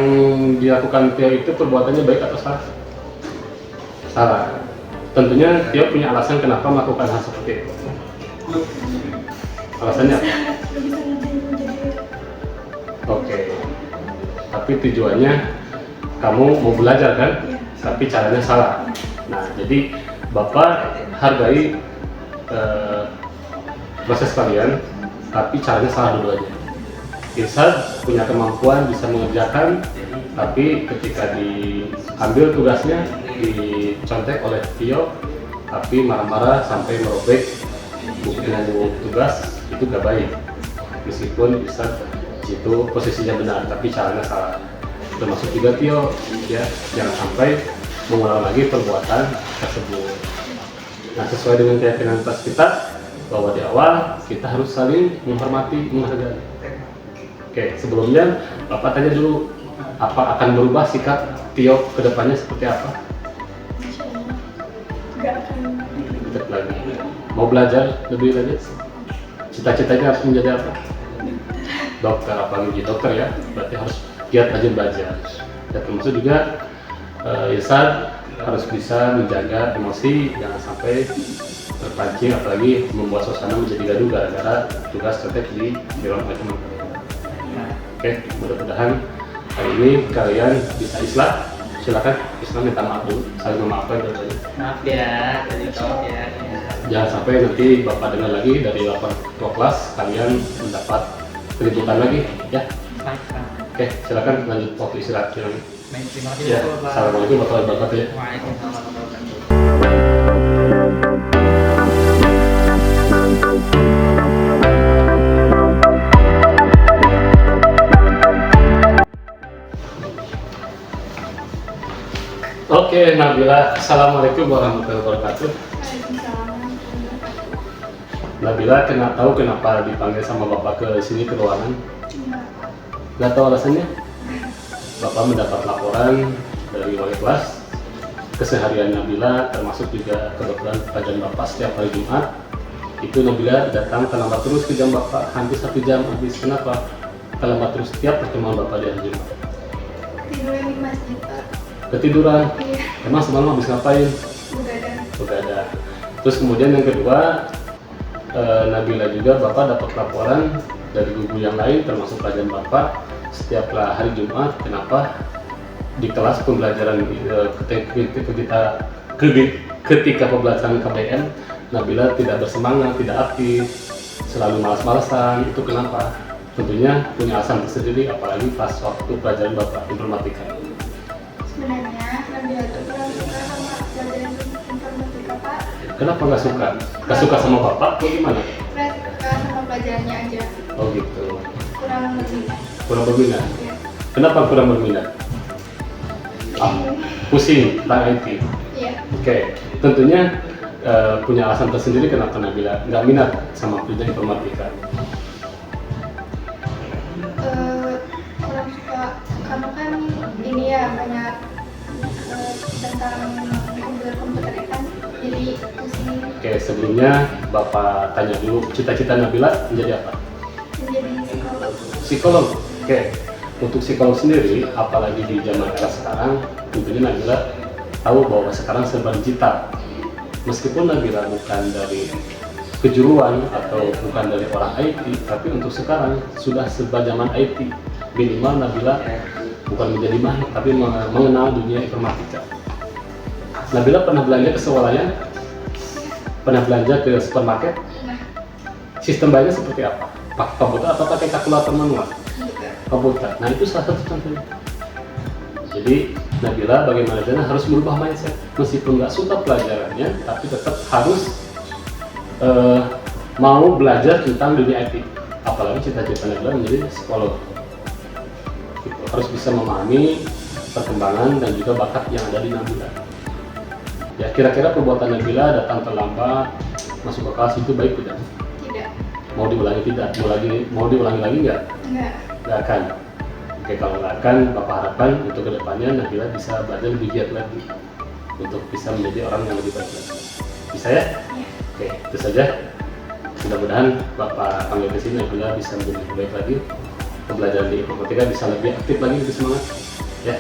dilakukan Tio itu perbuatannya baik atau salah? Salah. Tentunya Tio punya alasan kenapa melakukan hal seperti itu. Alasannya apa? Oke. Tapi tujuannya kamu mau belajar kan? Tapi caranya salah. Nah, jadi Bapak hargai proses kalian, tapi caranya salah dua-duanya. Ihsan punya kemampuan bisa mengerjakan, tapi ketika diambil tugasnya dicontek oleh Tio, tapi marah-marah sampai merobek buku tugas, itu gak baik. Meskipun Ihsan itu posisinya benar, tapi caranya salah. Termasuk juga Tio, ya, jangan sampai mengulang lagi perbuatan tersebut. Nah, sesuai dengan keyakinan kita bahwa di awal kita harus saling menghormati, menghargai. Oke, sebelumnya Bapak tanya dulu, apa akan berubah sikap Tio ke depannya seperti apa? Nggak akan. Tetap lagi. Mau belajar lebih lanjut? Cita-citanya harus menjadi apa? Dokter, apalagi dokter ya, berarti harus giat rajin belajar. Dan termasuk juga Ihsan harus bisa menjaga emosi, jangan sampai terpancing, apalagi membuat suasana menjadi gaduh gara-gara tugas contek di ruang teman. Oke, mudah-mudahan hari ini kalian bisa islah. Silakan Islam minta maaf dulu, saling memaafkan dulu. Maaf ya, tadi tolong ya. Jangan sampai nanti Bapak dengar lagi dari laporan ketua kelas kalian mendapat keributan lagi, ya. Baik Pak. Oke, silakan lanjut waktu istirahat lagi. Baik, terima kasih Ya, Bapak. assalamualaikum warahmatullahi wabarakatuh. Ya. Waalaikumsalam warahmatullahi wabarakatuh. Oke, Nabila, assalamualaikum warahmatullahi wabarakatuh. Nabila, tahu kenapa dipanggil sama Bapak ke sini ke ruangan? Nggak tahu alasannya? Bapak mendapat laporan dari wali kelas keseharian Nabila, termasuk juga kebetulan pelajaran Bapak setiap hari Jumat. Itu Nabila datang terlambat terus ke jam Bapak, hampir 1 jam habis. Kenapa? Terlambat terus setiap pertemuan Bapak di hari Jumat. Tidur di masjid Pak. Ketiduran? Iya. Emang semalam habis ngapain? Begadang. Terus kemudian yang kedua, Nabila juga Bapak dapat laporan dari guru yang lain termasuk pelajaran Bapak setiap hari Jumat. Kenapa di kelas pembelajaran ketika pembelajaran KBM Nabila tidak bersemangat, tidak aktif, selalu malas-malasan. Itu kenapa? Tentunya punya alasan tersendiri, apalagi pas waktu pelajaran Bapak informatika. Sebenarnya Nabila itu kurang suka sama pelajaran informatika Pak. Kenapa nggak suka? Nggak suka sama Bapak? Atau gimana? Kurang suka sama pelajarannya aja. Oh gitu. Kurang berminat. Kurang berminat. Ya. Kenapa kurang berminat? Pusing tentang IT. Iya. Oke, tentunya punya alasan tersendiri kenapa Nabila nggak minat sama pelajaran informatika. Kurang suka karena kan ini ya banyak tentang komputer kan, jadi pusing. Oke, sebelumnya Bapak tanya dulu cita-cita Nabila menjadi apa? Menjadi psikolog. Psikolog. Oke, untuk psikolog sendiri, apalagi di zaman era sekarang, tentunya Nabila tahu bahwa sekarang serba digital. meskipun Nabila bukan dari kejuruan atau bukan dari orang IT, tapi untuk sekarang sudah sebajaman IT. Minimal Nabila bukan menjadi mahir, tapi mengenal dunia informatika. Nabila pernah belanja ke swalayan? Pernah belanja ke supermarket? Sistem bayarnya seperti apa? Pakai komputer atau pakai kalkulator manual? Komputer. Nah itu salah satu contohnya. Jadi Nabila bagaimana caranya harus merubah mindset, meskipun nggak suka pelajarannya, tapi tetap harus mau belajar tentang dunia IT. Apalagi cita-cita Nabila menjadi psikolog. Gitu. Harus bisa memahami perkembangan dan juga bakat yang ada di Nabila. Ya, kira-kira perbuatan Nabila datang terlambat masuk ke kelas itu baik tidak? Tidak. Mau diulangi tidak? Mau diulangi lagi nggak? Enggak. Nggak akan. Oke, kalau nggak akan, Bapak harapkan untuk kedepannya Nabila bisa belajar lebih giat lagi untuk bisa menjadi orang yang lebih baik lagi. Bisa ya? Iya. Oke, itu saja. Mudah-mudahan Bapak panggil ke sini Nabila bisa menjadi lebih baik lagi. Pembelajaran di informatika bisa lebih aktif lagi, lebih semangat. Ya,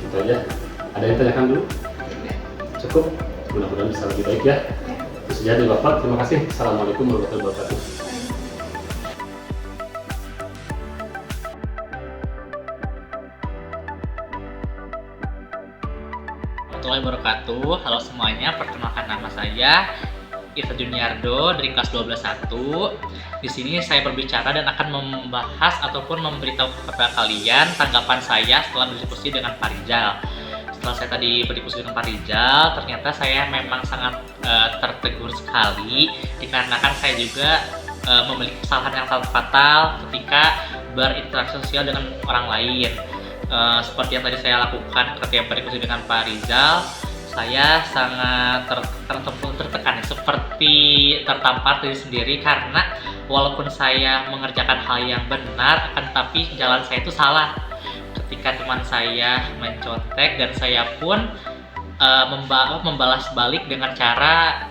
gitu aja. Ada yang tanyakan dulu? Cukup, mudah-mudahan bisa lebih baik ya. Itu saja dari Bapak, terima kasih. Assalamualaikum warahmatullahi wabarakatuh. Warahmatullahi wabarakatuh. Halo semuanya, perkenalkan nama saya Irsa Juniardo dari kelas 12.1. Di sini saya berbicara dan akan membahas ataupun memberitahu kepada kalian tanggapan saya setelah berdiskusi dengan Pak Rizal. Setelah saya tadi berdiskusi dengan Pak Rizal, ternyata saya memang sangat tertegur sekali dikarenakan saya juga memiliki kesalahan yang sangat fatal ketika berinteraksi sosial dengan orang lain. Seperti yang tadi saya lakukan ketika berdiskusi dengan Pak Rizal, saya sangat tertekan, seperti tertampar diri sendiri karena walaupun saya mengerjakan hal yang benar, akan tetapi jalan saya itu salah. Ketika teman saya mencontek dan saya pun membalas balik dengan cara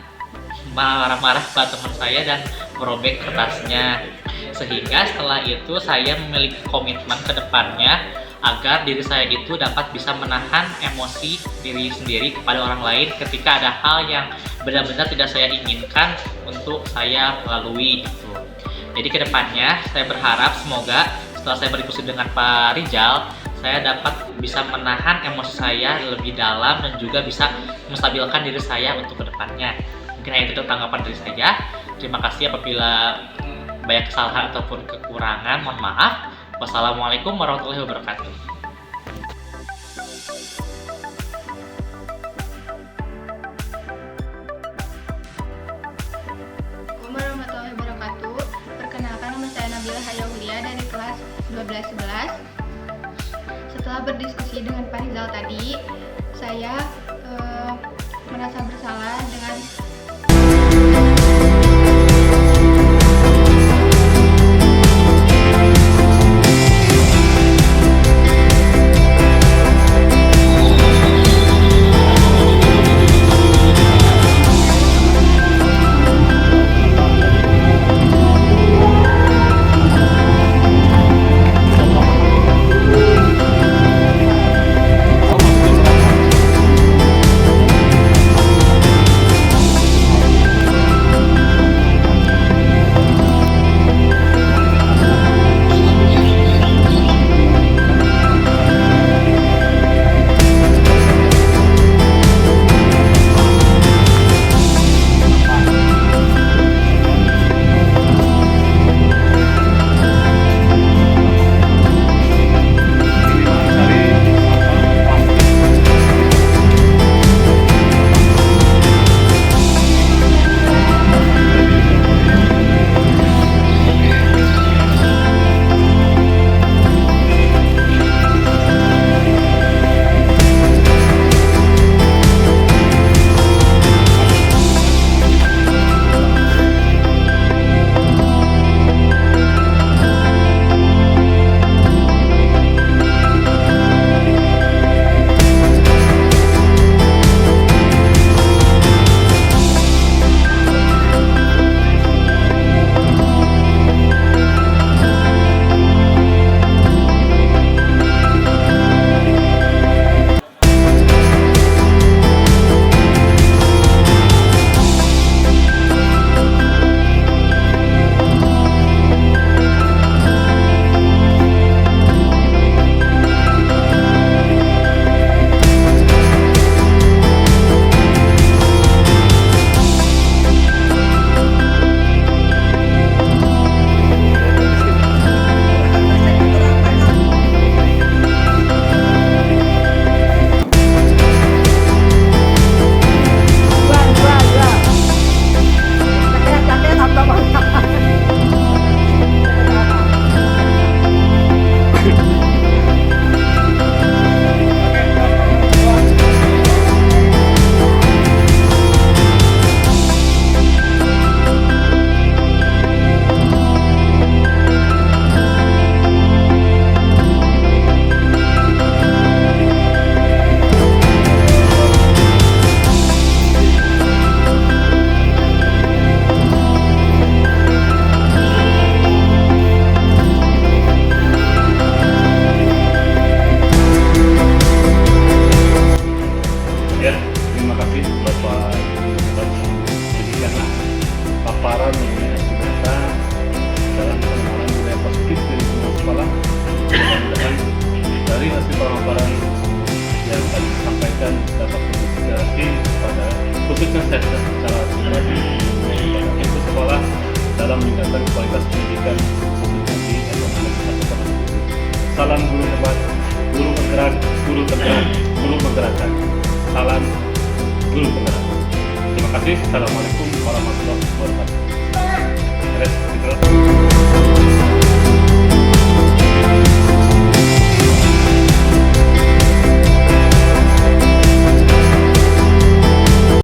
marah-marah pada teman saya dan merobek kertasnya. Sehingga setelah itu saya memiliki komitmen ke depannya agar diri saya itu dapat bisa menahan emosi diri sendiri kepada orang lain ketika ada hal yang benar-benar tidak saya inginkan untuk saya lalui gitu. Jadi kedepannya saya berharap semoga setelah saya berdiskusi dengan Pak Rizal, saya dapat bisa menahan emosi saya lebih dalam dan juga bisa menstabilkan diri saya untuk kedepannya. Mungkin hanya itu tanggapan dari saya. Terima kasih apabila banyak kesalahan ataupun kekurangan, mohon maaf. Wassalamualaikum warahmatullahi wabarakatuh. Assalamualaikum warahmatullahi wabarakatuh. Perkenalkan, nama saya Nabila Hayaulia dari kelas 12.11. Setelah berdiskusi dengan Pak Rizal tadi, saya merasa bersalah dengan khususnya saya secara pribadi itu sekolah dalam meningkatkan kualitas pendidikan khususnya di ekonomi nasional. Salam guru hebat, guru penggerak, guru tergerak, guru menggerakkan. Salam guru penggerak. Terima kasih. Assalamualaikum warahmatullahi wabarakatuh.